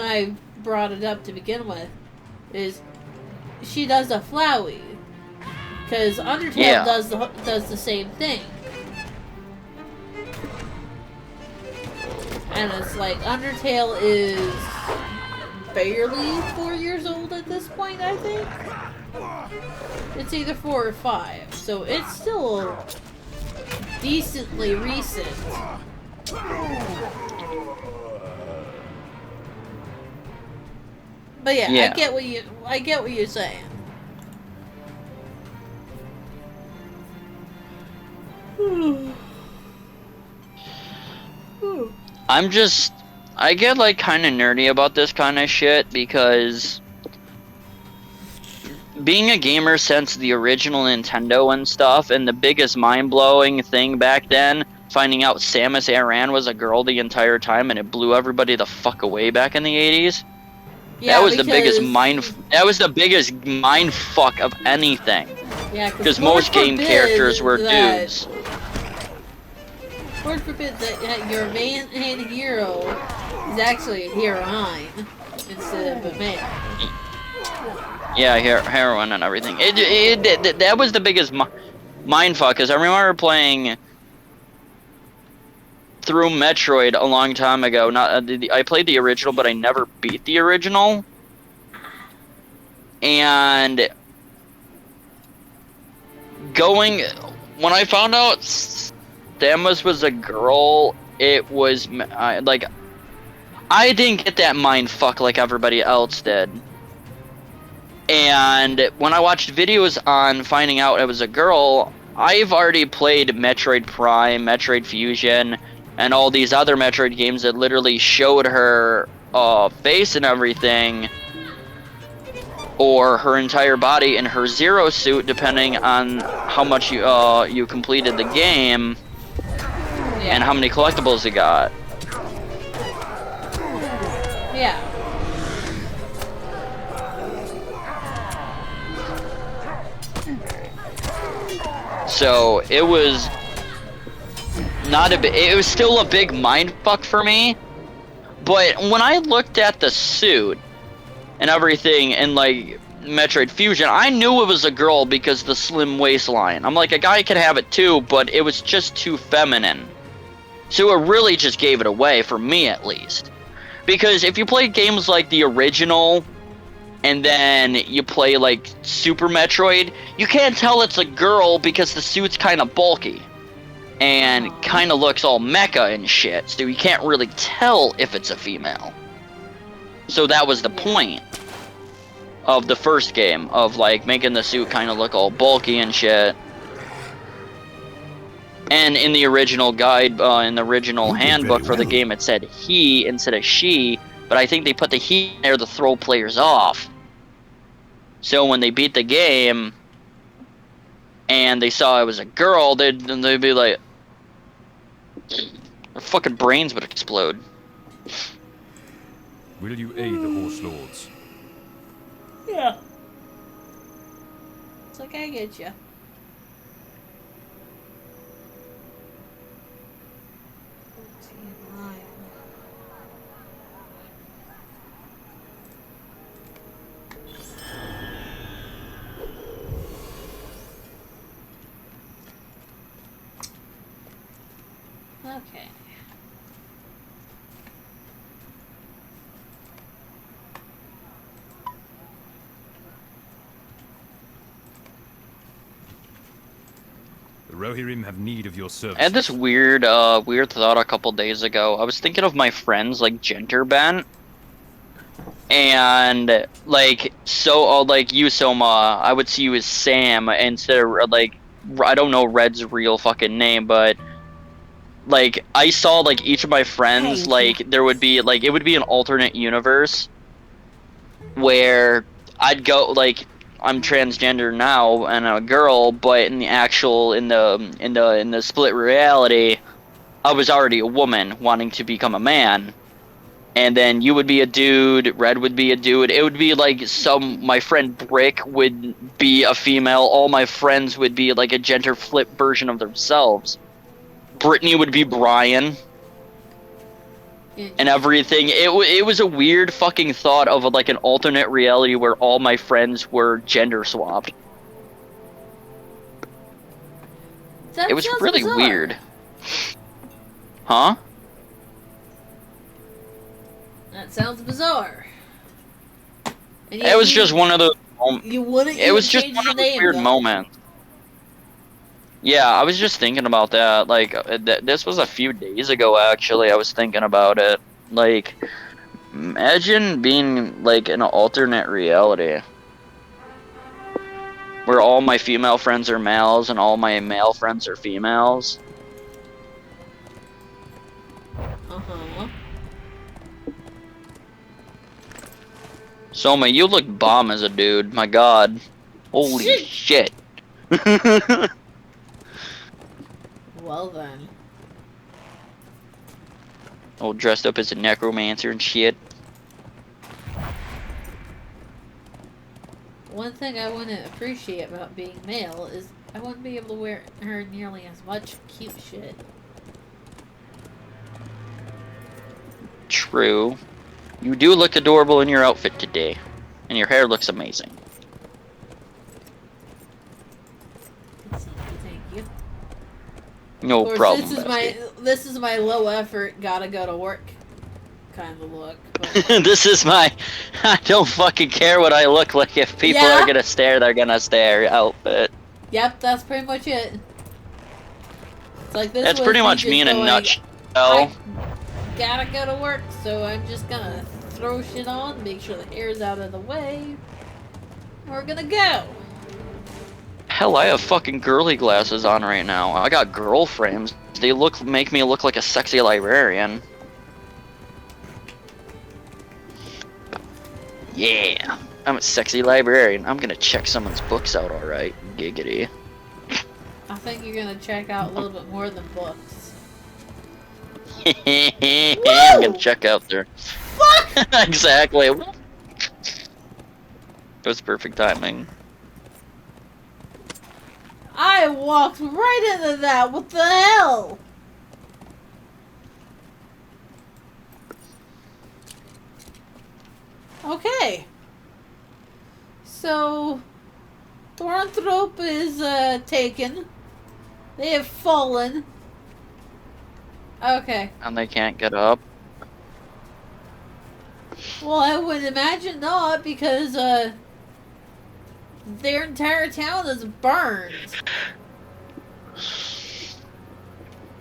I brought it up to begin with, is she does a Flowey. Because Undertale does the same thing. And it's like, Undertale is barely 4 years old at this point, I think. It's either 4 or 5, so it's still decently recent. But yeah, I get what you're saying. I get like kind of nerdy about this kind of shit because being a gamer since the original Nintendo and stuff, and the biggest mind-blowing thing back then, finding out Samus Aran was a girl the entire time and it blew everybody the fuck away back in the 80s. Yeah, that was the biggest because- That was the biggest mind fuck of anything. Yeah, Because most game characters were dudes. Lord forbid that your main hero is actually a heroine instead of a man. Yeah, heroin and everything. That was the biggest mind fuck. Because I remember playing through Metroid a long time ago. Not I played the original, but I never beat the original. And when I found out Samus was a girl, it was like I didn't get that mind fuck like everybody else did. And when I watched videos on finding out it was a girl, I've already played Metroid Prime, Metroid Fusion, and all these other Metroid games that literally showed her face and everything, or her entire body in her Zero suit, depending on how much you completed the game, and how many collectibles you got. Yeah. So it was it was still a big mind fuck for me. But when I looked at the suit and everything in like Metroid Fusion, I knew it was a girl because the slim waistline. I'm like, a guy could have it too, but it was just too feminine. So it really just gave it away, for me at least. Because if you play games like the original, and then you play like Super Metroid, you can't tell it's a girl because the suit's kind of bulky. And kind of looks all mecha and shit, so you can't really tell if it's a female. So that was the point of the first game, of like making the suit kind of look all bulky and shit. And in the original guide, in the original handbook for the game, it said he instead of she, but I think they put the he in there to throw players off. So when they beat the game and they saw it was a girl, they'd be like, their fucking brains would explode. Will you aid the Horse Lords? Yeah. It's like, I get you. Okay. The Rohirrim have need of your services. I had this weird thought a couple days ago. I was thinking of my friends like Genterbent, and like like you, Soma. I would see you as Sam instead of like I don't know Red's real fucking name, but like I saw like each of my friends like there would be like it would be an alternate universe where I'd go like I'm transgender now and a girl, but in the actual in the split reality, I was already a woman wanting to become a man. And then you would be a dude, Red would be a dude. It would be like my friend Brick would be a female. All my friends would be like a gender flip version of themselves. Brittany would be Brian. And everything. It was a weird fucking thought of like an alternate reality where all my friends were gender swapped. It was really bizarre. weird. Huh? That sounds bizarre. And It was just one of those. You wouldn't. It was just one of those weird moments. Yeah, I was just thinking about that. Like, this was a few days ago, actually. I was thinking about it. Like, imagine being, like, in an alternate reality. Where all my female friends are males and all my male friends are females. Uh-huh. Soma, you look bomb as a dude. My god. Holy shit. Well then. All dressed up as a necromancer and shit. one thing I wouldn't appreciate about being male is I wouldn't be able to wear nearly as much cute shit. True. You do look adorable in your outfit today. And your hair looks amazing. Thank you. No Of course, problem, this is my low effort, gotta go to work kind of look. But This is my I don't fucking care what I look like. If people Yeah. are gonna stare, they're gonna stare outfit. yep, that's pretty much it. It's like this That's was pretty me much just me in a going, nutshell. I gotta go to work, so I'm just gonna throw shit on, make sure the hair's out of the way. We're gonna go. Hell, I have fucking girly glasses on right now. I got girl frames. They make me look like a sexy librarian. Yeah, I'm a sexy librarian. I'm gonna check someone's books out, alright. Giggity. I think you're gonna check out a little bit more than books. I'm gonna check out there. Fuck! Exactly. It was perfect timing. I walked right into that. What the hell? Okay. So, Thornthrop is taken. They have fallen. Okay. And they can't get up. Well, I would imagine not, because their entire town is burned.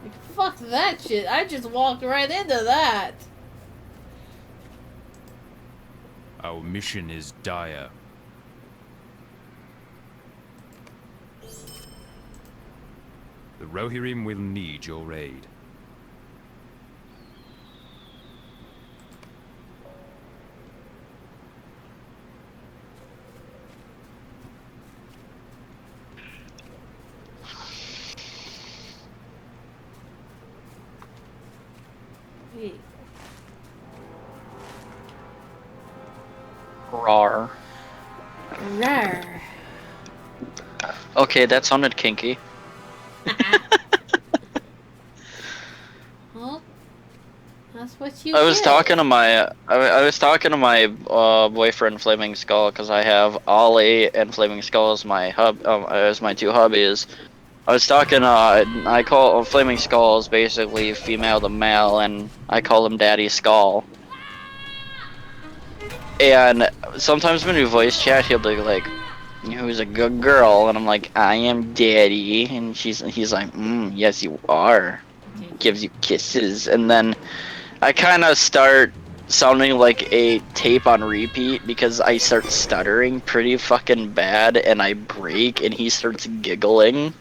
Like, fuck that shit. I just walked right into that. Our mission is dire. The Rohirrim will need your aid. Wait. Rawr. Rawr. Okay, that sounded kinky. Well, that's what you I was get. talking to my I was talking to my boyfriend Flaming Skull because I have Ollie and Flaming Skull as my as my two hubbies. I was talking I call Flaming Skull is basically female to male, and I call him Daddy Skull. And sometimes when we voice chat, he'll be like, "Who's a good girl?" And I'm like, "I am Daddy," and he's like, "Yes, you are." Gives you kisses, and then I kind of start sounding like a tape on repeat because I start stuttering pretty fucking bad, and I break, and he starts giggling.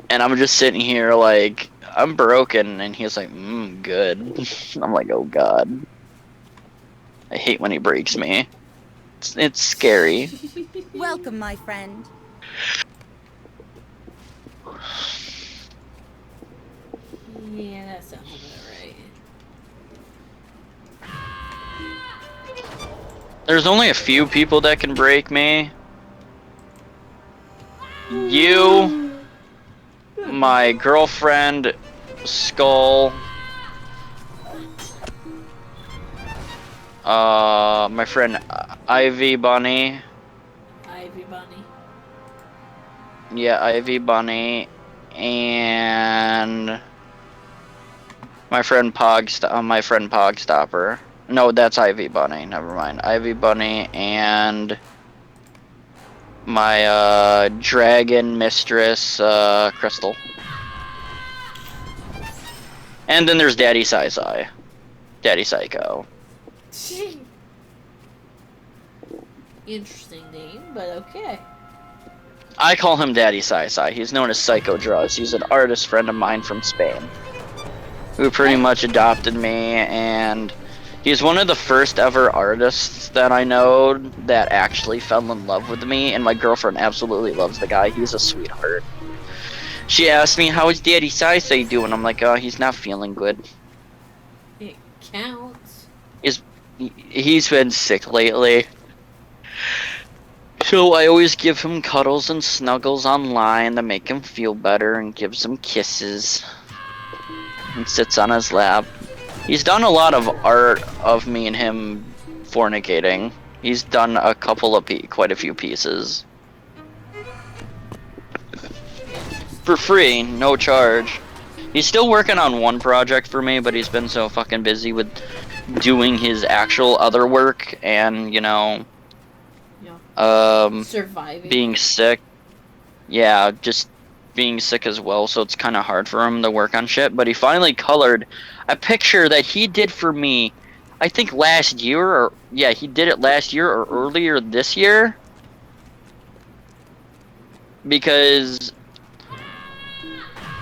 And I'm just sitting here like, I'm broken, and he's like, good. I'm like, oh god. I hate when he breaks me. It's scary. Welcome, my friend. Yeah, that sounds about right. There's only a few people that can break me. You, my girlfriend, Skull, my friend Ivy Bunny. Ivy Bunny. Yeah, Ivy Bunny, and my friend Pogstopper. No, that's Ivy Bunny. Never mind. Ivy Bunny and my dragon mistress, Crystal. And then there's Daddy Sai. Daddy Psycho. Interesting name, but okay. I call him Daddy Sai. He's known as Psycho Draws. He's an artist friend of mine from Spain, who pretty much adopted me, and he's one of the first ever artists that I know that actually fell in love with me, and my girlfriend absolutely loves the guy. He's a sweetheart. She asked me, how is Daddy Sai doing? I'm like, oh, he's not feeling good. It counts. He's been sick lately. So I always give him cuddles and snuggles online to make him feel better and gives him kisses. And sits on his lap. He's done a lot of art of me and him fornicating. He's done a couple of quite a few pieces. For free, no charge. He's still working on one project for me, but he's been so fucking busy with doing his actual other work and, you know, surviving. being sick. Yeah, just being sick as well, so it's kind of hard for him to work on shit. But he finally colored a picture that he did for me, I think last year, or yeah, he did it last year or earlier this year. Because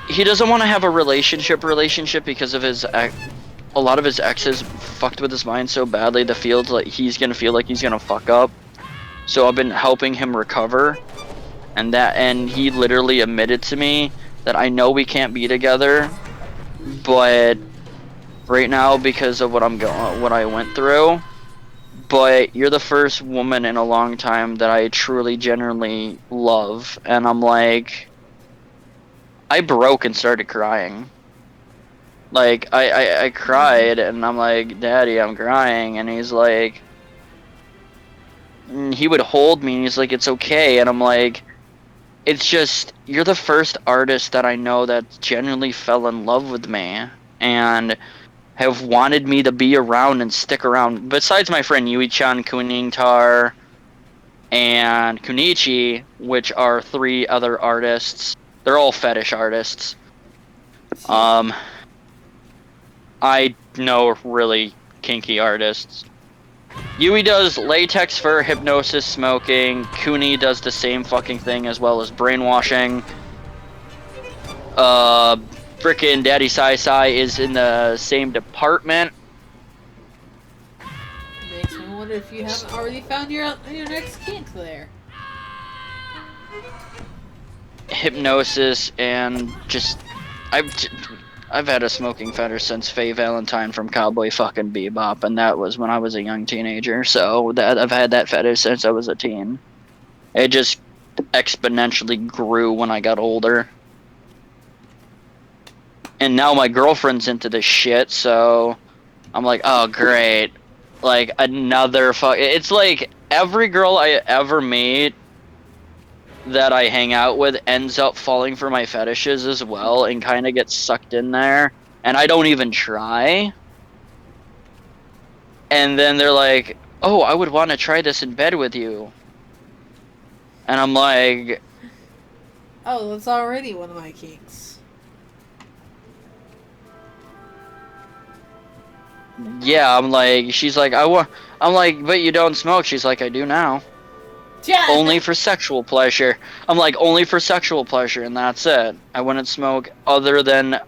he doesn't want to have a relationship because of his a lot of his exes fucked with his mind so badly that feels like he's gonna feel like he's gonna fuck up. So I've been helping him recover, and he literally admitted to me that I know we can't be together, but right now because of what I went through, but you're the first woman in a long time that I truly genuinely love. And I'm like, I broke and started crying. Like I cried and I'm like, Daddy, I'm crying. And he's like, he would hold me and he's like, it's okay. And I'm like, it's just, you're the first artist that I know that genuinely fell in love with me and have wanted me to be around and stick around. Besides my friend Yui-chan, Kunintar, and Kunichi, which are 3 other artists. They're all fetish artists. I know really kinky artists. Yui does latex fur, hypnosis, smoking. Kuni does the same fucking thing as well as brainwashing. Frickin' Daddy Sai Sai is in the same department. Makes me wonder if you haven't already found your next kink there. Hypnosis and just I've had a smoking fetish since Faye Valentine from Cowboy fucking Bebop, and that was when I was a young teenager. So that I've had that fetish since I was a teen. It just exponentially grew when I got older. And now my girlfriend's into this shit, so I'm like, oh great. Like another it's like every girl I ever meet that I hang out with ends up falling for my fetishes as well and kind of gets sucked in there, and I don't even try. And then they're like, oh, I would want to try this in bed with you. And I'm like, oh, that's already one of my kinks. yeah, I'm like, she's like, I'm like, but you don't smoke. She's like, I do now. Yeah. Only for sexual pleasure. I'm like, only for sexual pleasure, and that's it. I wouldn't smoke other than,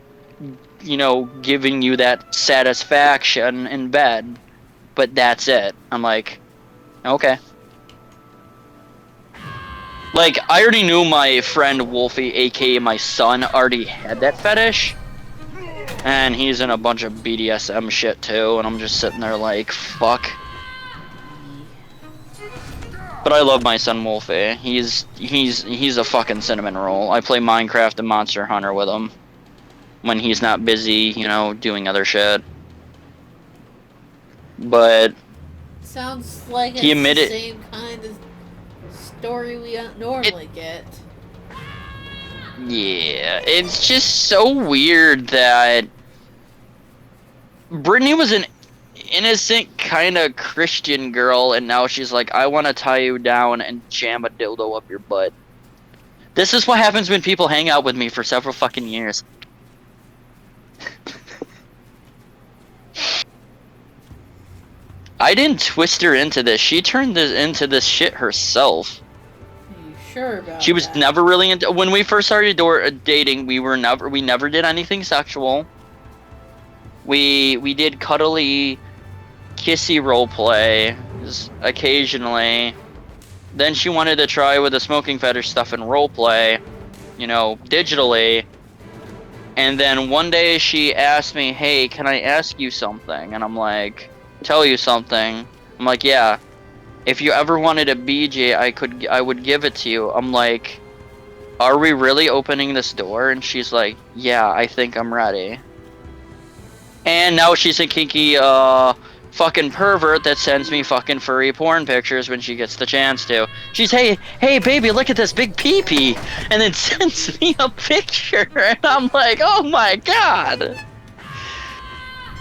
you know, giving you that satisfaction in bed. But that's it. I'm like, okay. Like, I already knew my friend Wolfie, aka my son, already had that fetish. And he's in a bunch of BDSM shit too, and I'm just sitting there like, fuck. But I love my son Wolfie. He's a fucking cinnamon roll. I play Minecraft and Monster Hunter with him when he's not busy, you know, doing other shit. But sounds like he it's admitted, the same kind of story we normally get. Yeah, it's just so weird that Brittany was an innocent kind of Christian girl, and now she's like, I want to tie you down and jam a dildo up your butt. This is what happens when people hang out with me for several fucking years. I didn't twist her into this. She turned into this shit herself. Are you sure about She was that? never really into. When we first started dating, we never did anything sexual. We did cuddly, kissy roleplay occasionally. Then she wanted to try with the smoking fetish stuff and roleplay, you know, digitally. And then one day she asked me, hey, can I ask you something? And I'm like, tell you something. I'm like, yeah. if you ever wanted a BJ, I would give it to you. I'm like, are we really opening this door? And she's like, yeah, I think I'm ready. And now she's a kinky, fucking pervert that sends me fucking furry porn pictures when she gets the chance to. She's, hey, baby, look at this big pee-pee. And then sends me a picture. And I'm like, oh my god.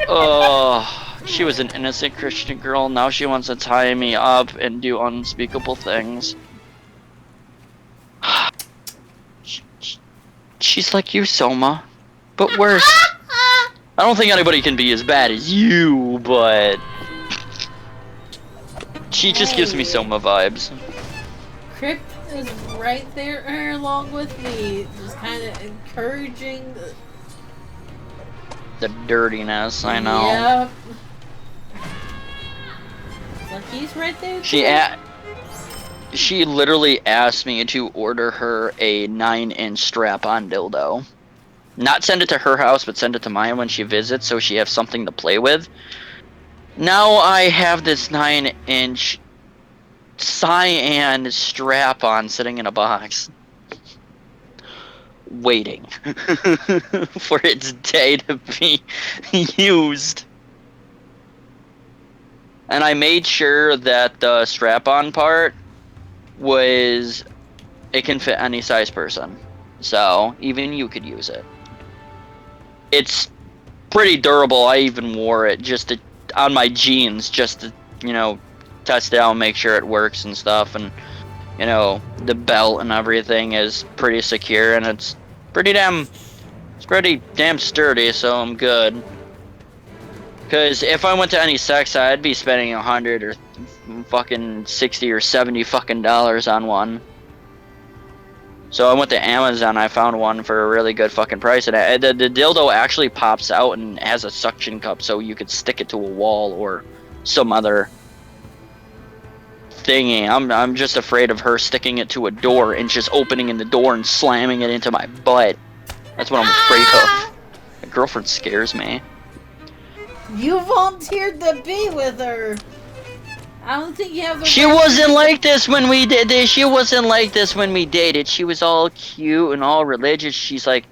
Oh, she was an innocent Christian girl. Now she wants to tie me up and do unspeakable things. She's like you, Soma, but worse. I don't think anybody can be as bad as you, but she just gives me Soma vibes. Crypt is right there along with me, just kind of encouraging The dirtiness, I know. Yep. It's like he's right there. She literally asked me to order her a 9-inch strap-on dildo. Not send it to her house, but send it to mine when she visits, so she has something to play with. Now I have this 9-inch cyan strap-on sitting in a box, waiting for its day to be used. And I made sure that the strap-on part it can fit any size person, so even you could use it. It's pretty durable. I even wore it on my jeans just to, test it out and make sure it works and stuff. And, the belt and everything is pretty secure, and it's pretty damn sturdy, so I'm good. Because if I went to any sex site, I'd be spending $100 or fucking $60 or $70 fucking dollars on one. So I went to Amazon. I found one for a really good fucking price, and the dildo actually pops out and has a suction cup, so you could stick it to a wall or some other thingy. I'm just afraid of her sticking it to a door and just opening in the door and slamming it into my butt. That's what I'm afraid of. My girlfriend scares me. You volunteered to be with her. I don't think you have the She right wasn't like this when we did this. She wasn't like this when we dated. She was all cute and all religious. She's like,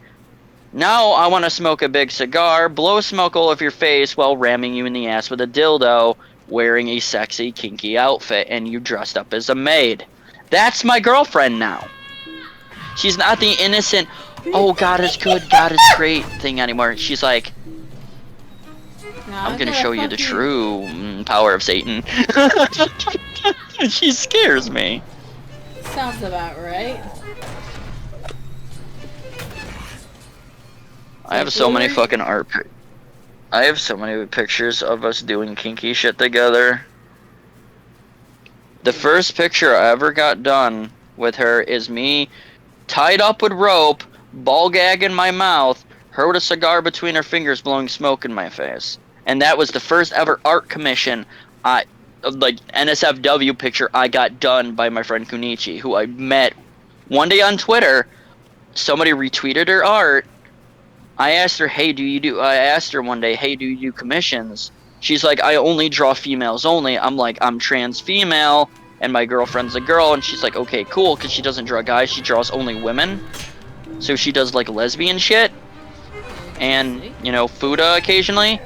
now I want to smoke a big cigar, blow smoke all over your face while ramming you in the ass with a dildo, wearing a sexy, kinky outfit, and you dressed up as a maid. That's my girlfriend now. She's not the innocent, oh, God is good, God is great thing anymore. She's like, I'm gonna show you the true power of Satan. She scares me. Sounds about right. I have so many fucking I have so many pictures of us doing kinky shit together. The first picture I ever got done with her is me tied up with rope, ball gag in my mouth, her with a cigar between her fingers blowing smoke in my face. And that was the first ever art commission, like NSFW picture I got done by my friend Kunichi, who I met one day on Twitter. Somebody retweeted her art. I asked her one day, hey, do you do commissions? She's like, I only draw females only. I'm like, I'm trans female, and my girlfriend's a girl. And she's like, okay, cool, because she doesn't draw guys, she draws only women. So she does like lesbian shit, and, fuda occasionally.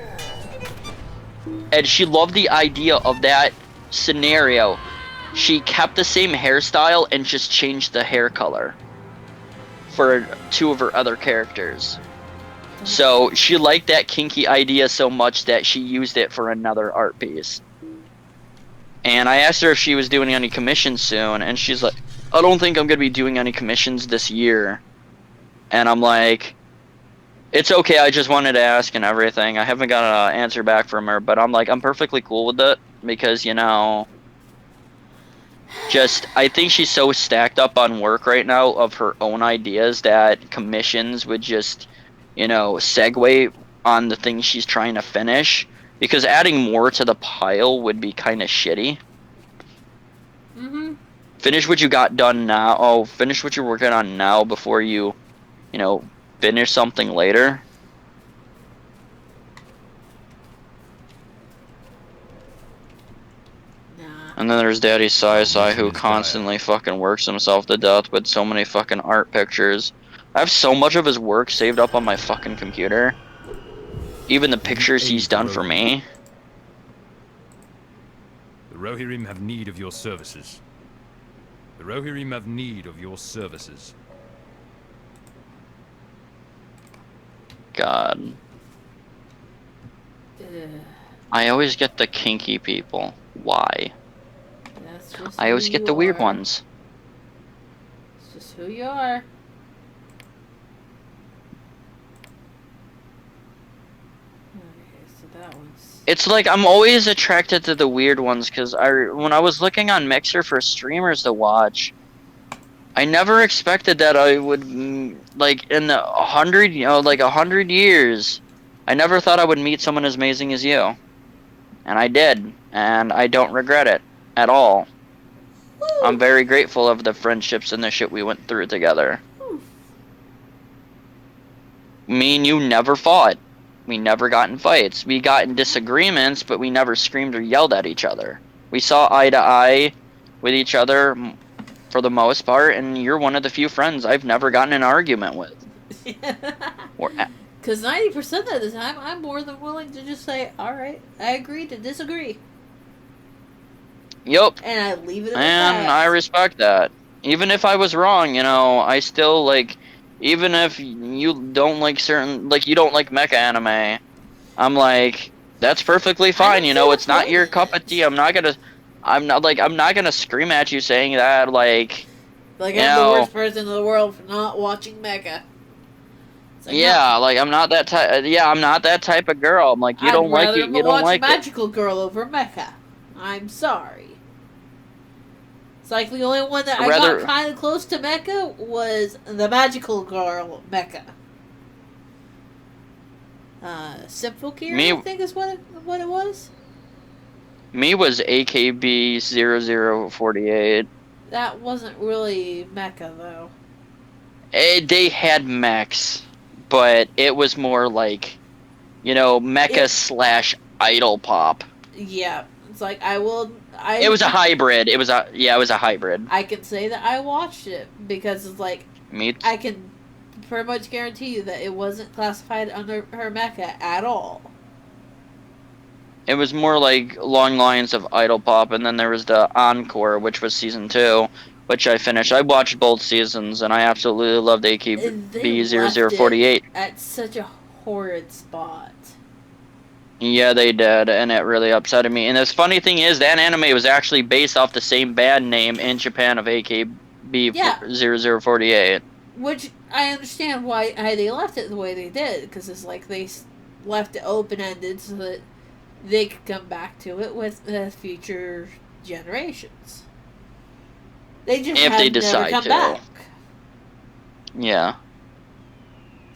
And she loved the idea of that scenario. She kept the same hairstyle and just changed the hair color for 2 of her other characters. So she liked that kinky idea so much that she used it for another art piece. And I asked her if she was doing any commissions soon, and she's like, I don't think I'm going to be doing any commissions this year. And I'm like, it's okay, I just wanted to ask and everything. I haven't got an answer back from her, but I'm like, I'm perfectly cool with it, because, I think she's so stacked up on work right now of her own ideas that commissions would just, segue on the things she's trying to finish, because adding more to the pile would be kind of shitty. Mm-hmm. Finish what you got done now. Oh, finish what you're working on now before you, finish something later. Nah, And then there's Daddy Sai Sai, who Condition is dire. constantly fucking works himself to death with so many fucking art pictures. I have so much of his work saved up on my fucking computer. Even the pictures he's aid the done for Rohirrim. me. The Rohirrim have need of your services. The Rohirrim have need of your services. God. Ugh, I always get the kinky people. Why? that's just I always who get you the weird are. ones. It's just who you are. Okay, so that one's... It's like I'm always attracted to the weird ones because when I was looking on Mixer for streamers to watch, I never expected that I would like in 100, like 100 years. I never thought I would meet someone as amazing as you, and I did, and I don't regret it at all. I'm very grateful of the friendships and the shit we went through together. Me and you never fought. We never got in fights. We got in disagreements, but we never screamed or yelled at each other. We saw eye to eye with each other for the most part, and you're one of the few friends I've never gotten in an argument with. Because 90% of the time, I'm more than willing to just say, alright, I agree to disagree. Yup. And I leave it at And that. I respect that. Even if I was wrong, I still, like, even if you don't like you don't like mecha anime, I'm like, that's perfectly fine, it's not your cup of tea. I'm not gonna scream at you saying that, like Like, you I'm the know, worst person in the world for not watching Mecha. It's like, yeah, no, like, I'm not that type, I'm not that type of girl. I'm like, you I'd don't like rather it, you don't watch like it. Magical Girl over Mecha. I'm sorry. It's like the only one that I got kind of close to Mecha was the Magical Girl Mecha. Symphogear, I think is what it was. Me was AKB 0048. That wasn't really Mecha though. They had mechs, but it was more like, mecha slash idol pop. Yeah, it's like it was a hybrid. It was a hybrid. I can say that I watched it because it's like I can pretty much guarantee you that it wasn't classified under her mecha at all. It was more like long lines of idol pop, and then there was the encore, which was season 2, which I finished. I watched both seasons, and I absolutely loved AKB 0048. At such a horrid spot. Yeah, they did, and it really upset me. And the funny thing is, that anime was actually based off the same band name in Japan of AKB 0048. Which I understand why they left it the way they did, because it's like they left it open-ended so that they could come back to it with future generations. They just if have they decide never come to. back. Yeah.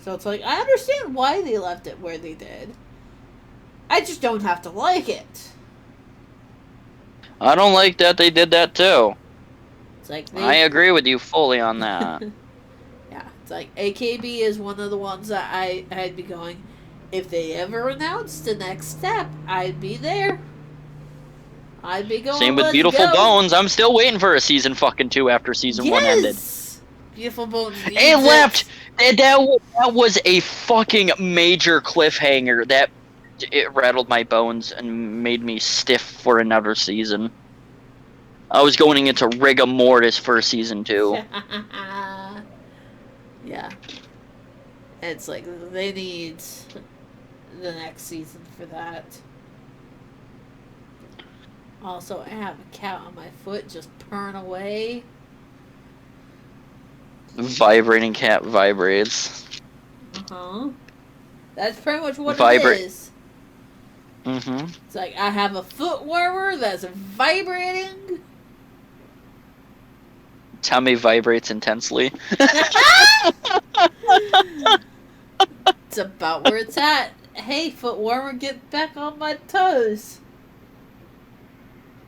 So it's like, I understand why they left it where they did. I just don't have to like it. I don't like that they did that too. It's like I agree with you fully on that. Yeah, it's like AKB is one of the ones that I'd be going, if they ever announced the next step, I'd be there. I'd be going. Same with Beautiful Bones. I'm still waiting for a season fucking 2 after season 1 ended. Beautiful Bones. It left. That was a fucking major cliffhanger. That it rattled my bones and made me stiff for another season. I was going into rigor mortis for season 2. Yeah. It's like they need the next season for that. Also, I have a cat on my foot just purring away. Vibrating cat vibrates. Uh-huh. That's pretty much what it is. Mm-hmm. It's like I have a foot warmer that's vibrating. Tummy vibrates intensely. It's about where it's at. Hey, foot warmer, get back on my toes.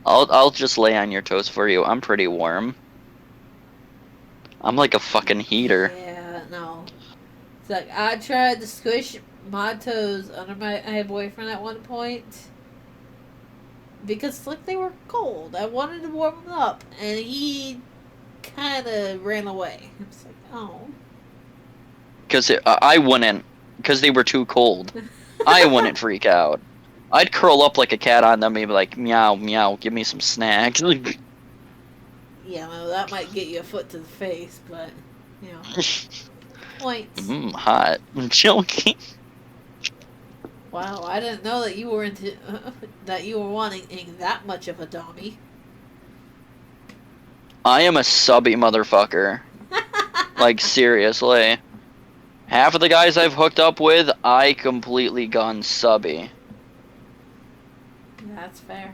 I'll just lay on your toes for you. I'm pretty warm. I'm like a fucking heater. Yeah, no. It's like I tried to squish my toes under my boyfriend at one point. Because like they were cold. I wanted to warm them up, and he kind of ran away. I was like, oh. Because I wouldn't, because they were too cold. I wouldn't freak out. I'd curl up like a cat on them and be like, meow, meow, give me some snacks. Yeah, well, that might get you a foot to the face, but you know, points. Hot. I'm joking. Wow, I didn't know that you were into that you were wanting that much of a dummy. I am a subby motherfucker. Like, seriously. Half of the guys I've hooked up with, I completely gone subby. That's fair.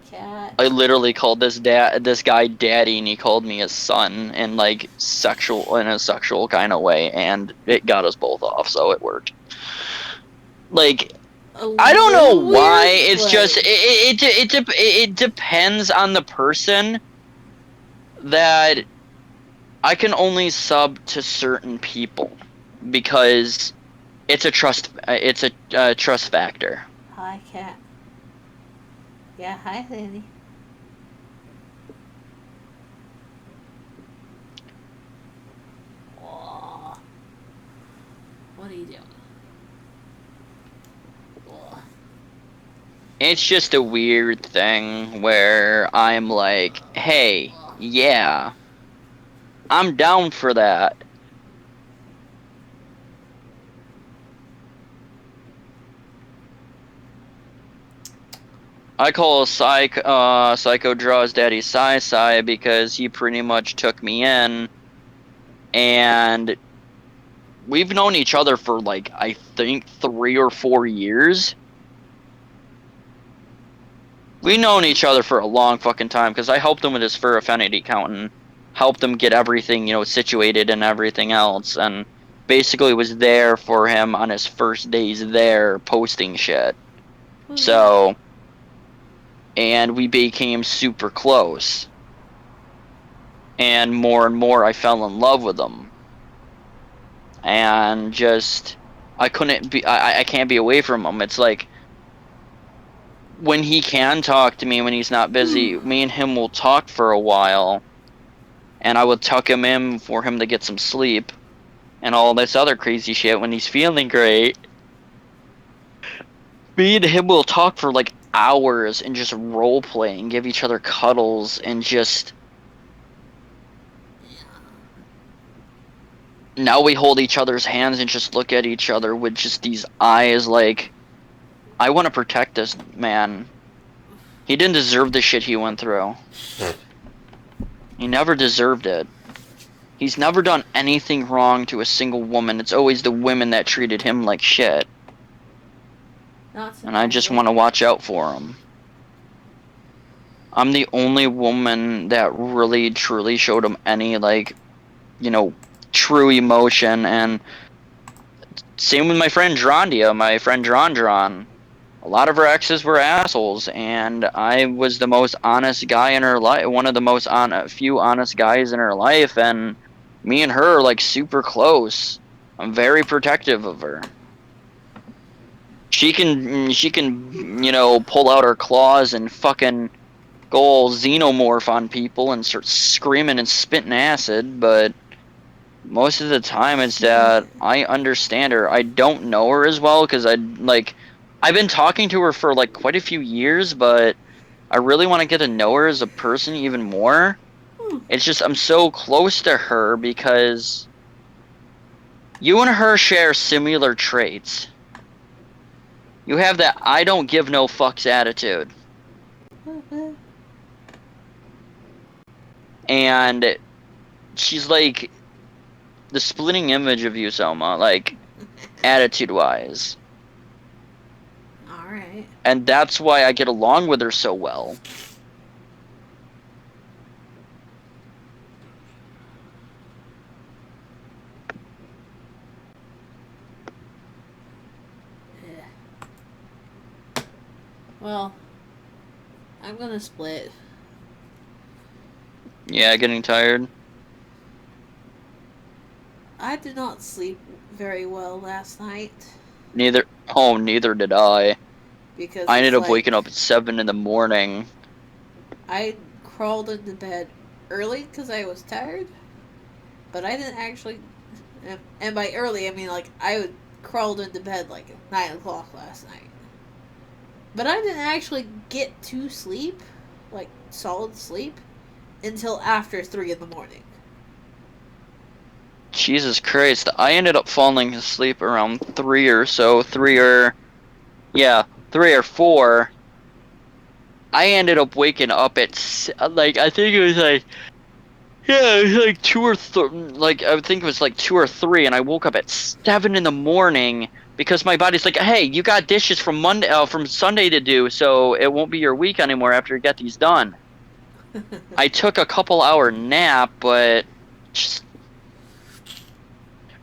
Cat. I literally called this guy daddy, and he called me his son in like in a sexual kind of way, and it got us both off, so it worked. Like, I don't know why. It's just it depends on the person. That I can only sub to certain people because it's a trust factor. Hi, cat. Yeah, hi, Sandy. Oh. What are you doing? Oh. It's just a weird thing where I'm like, hey, yeah, I'm down for that. I call Psycho Draw's daddy Sai because he pretty much took me in, and we've known each other for like, I think 3 or 4 years. We've known each other for a long fucking time because I helped him with his fur affinity count and helped him get everything, situated and everything else, and basically was there for him on his first days there posting shit. So, and we became super close. And more I fell in love with him. And just, I can't be away from him. It's like, when he can talk to me when he's not busy, me and him will talk for a while, and I will tuck him in for him to get some sleep and all this other crazy shit when he's feeling great. Me and him will talk for like hours and just role play and give each other cuddles and just, now we hold each other's hands and just look at each other with just these eyes like, I want to protect this man. He didn't deserve the shit he went through. He never deserved it. He's never done anything wrong to a single woman. It's always the women that treated him like shit. And I just want to watch out for him. I'm the only woman that really, truly showed him any, like, true emotion. And same with my friend Drondia, my friend Dron. A lot of her exes were assholes, and I was the most honest guy in her life, one of the most few honest guys in her life, and me and her are like super close. I'm very protective of her. She can pull out her claws and fucking go all xenomorph on people and start screaming and spitting acid, but most of the time it's that I understand her. I don't know her as well because I've been talking to her for like quite a few years, but I really want to get to know her as a person even more. It's just I'm so close to her because you and her share similar traits. You have that I don't give no fucks attitude. And she's like the splitting image of you, Selma, like attitude-wise. Alright. And that's why I get along with her so well. Well, I'm gonna split. Yeah, getting tired. I did not sleep very well last night. Neither. Oh, neither did I. Because I ended it's up like, waking up at 7 in the morning. I crawled into bed early because I was tired, but I didn't actually. And by early, I mean like crawled into bed like at 9 o'clock last night. But I didn't actually get to sleep, like solid sleep, until after 3 in the morning. Jesus Christ, I ended up falling asleep around 3 or so. 3 or 4. I ended up waking up at, like, I think it was like, yeah, it was like 2 or 3, and I woke up at 7 in the morning because my body's like, hey, you got dishes from Sunday to do, so it won't be your week anymore after you get these done. I took a couple hour nap, but just,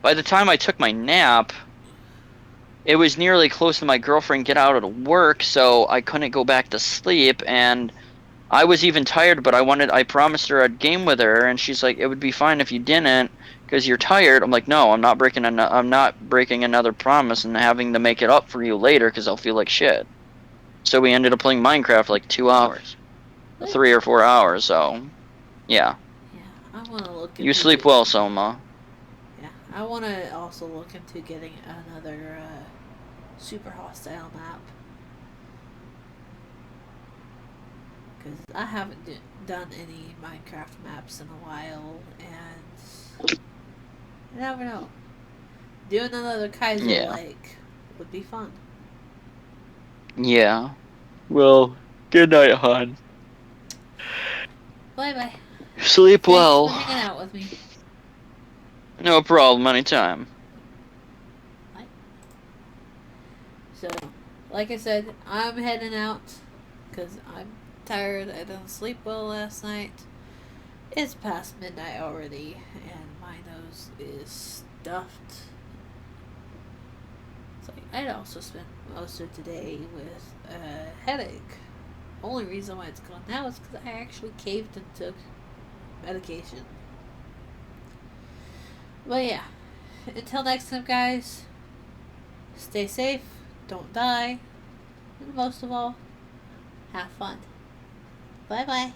by the time I took my nap, it was nearly close to my girlfriend get out of work, so I couldn't go back to sleep, and I was even tired, but I promised her I'd game with her, and she's like, it would be fine if you didn't, because you're tired. I'm like, no, I'm not breaking another promise and having to make it up for you later, because I'll feel like shit. So we ended up playing Minecraft like 2 hours, But 3 or 4 hours, so, yeah. yeah, I want to look You into sleep well, Soma. Yeah, I want to also look into getting another super hostile map because I haven't done any Minecraft maps in a while, and you never know. Doing another Kaiser Yeah. Lake would be fun. Yeah. Well, good night, hon. Bye bye. Sleep Thanks for well. hanging out with me. No problem, anytime. Bye. So, like I said, I'm heading out because I'm tired. I didn't sleep well last night. It's past midnight already, and my nose is stuffed. It's like I'd also spent most of today with a headache. Only reason why it's gone now is because I actually caved and took medication. But yeah, until next time, guys, stay safe, don't die, and most of all, have fun. Bye bye.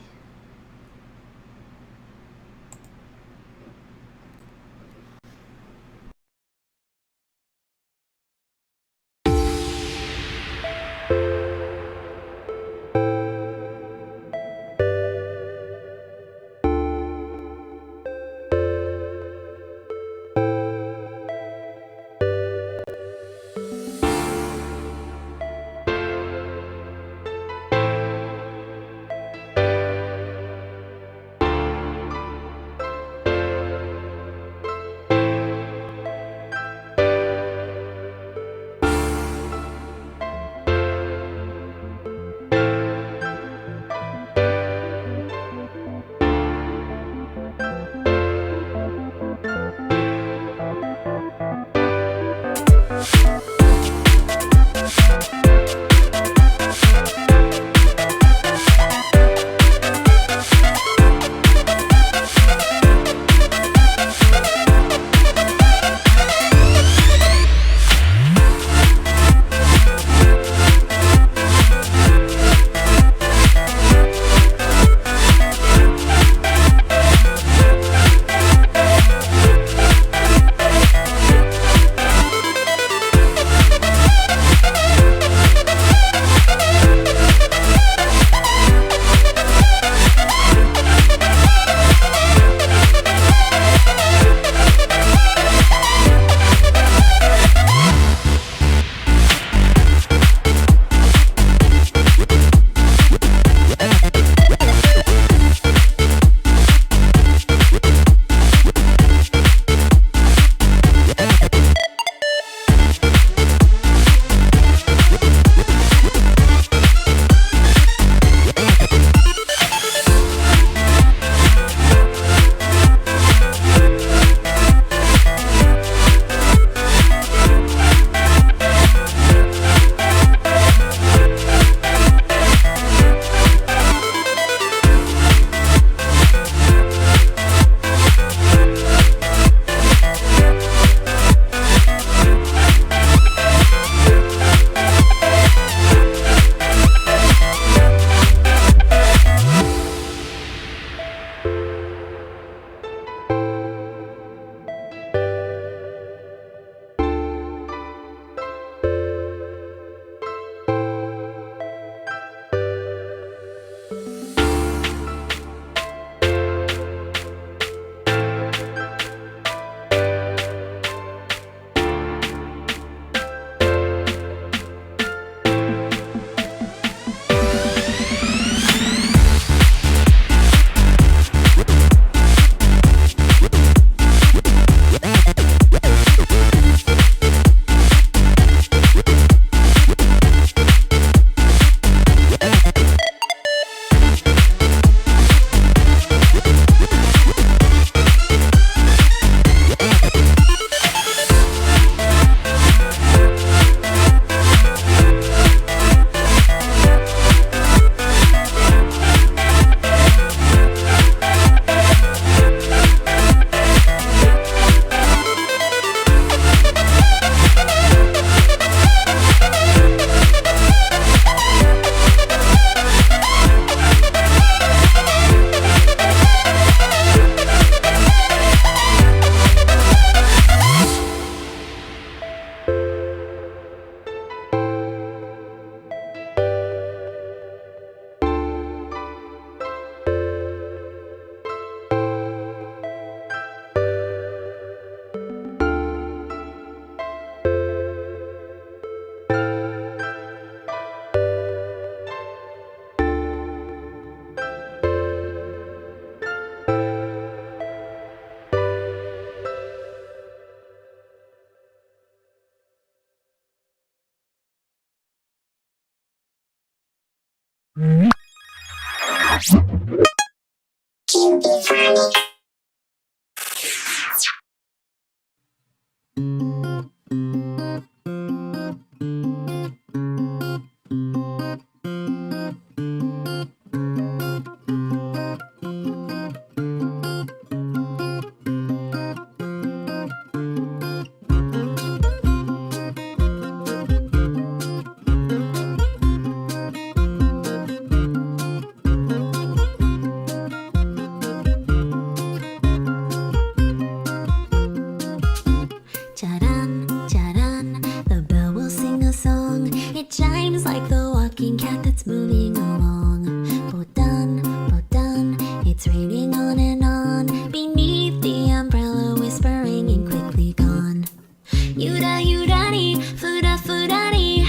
Charan, charan, the bell will sing a song. It chimes like the walking cat that's moving along. Botan, botan, it's raining on and on. Beneath the umbrella, whispering and quickly gone. Yuda, yudani, fuda, fudani.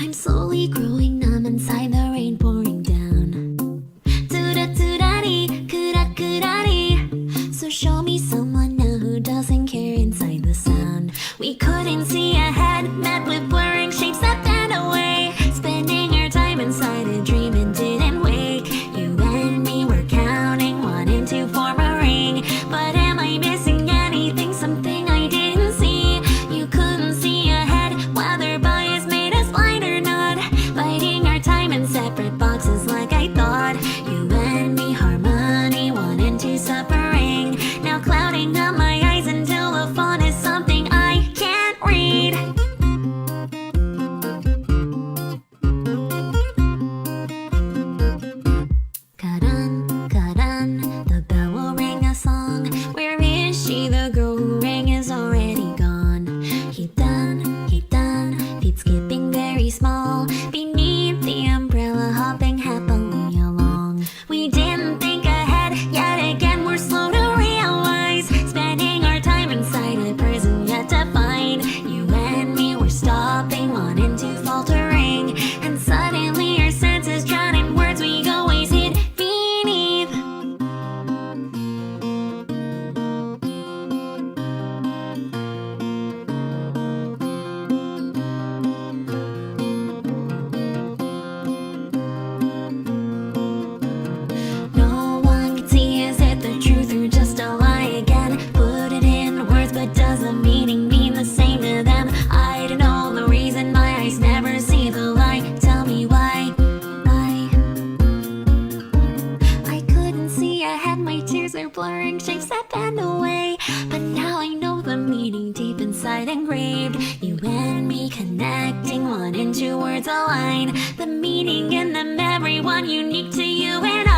I'm slowly growing numb inside the rain pouring down. Tuda, tudani, kuda, kudani. So show me someone now who doesn't care inside the sound. We couldn't see ahead, met with blurring shapes that ran away. Spending our time inside a dream and didn't wake. You and me were counting, wanting to form a ring. But am I missing anything, something I didn't see? You couldn't see ahead, whether bias made us blind or not. Biding our time in separate boxes like I thought. You and me, harmony, wanting to suffering. Now clouding up my eyes until the font is something I can't read. Karan, karan, the bell will ring a song. Where is she? The girl who rang is already gone. Hitan, feet skipping very small. Beneath the umbrella, hopping happily along. We didn't think ahead, yet again we're slow to realize. Spending our time inside a prison yet to find. You and me were stopping, wanting to faltering. And suddenly our senses drown in words we always hid beneath. No one can see, is it the truth or just a lie again? Put it in words, but does the meaning mean the same to them? I don't know the reason my eyes never see the light. Tell me why? I couldn't see ahead, my tears are blurring shapes that bend away. But now I know the meaning deep inside engraved. You and me connecting, one and two words align. The meaning in them, everyone unique to you and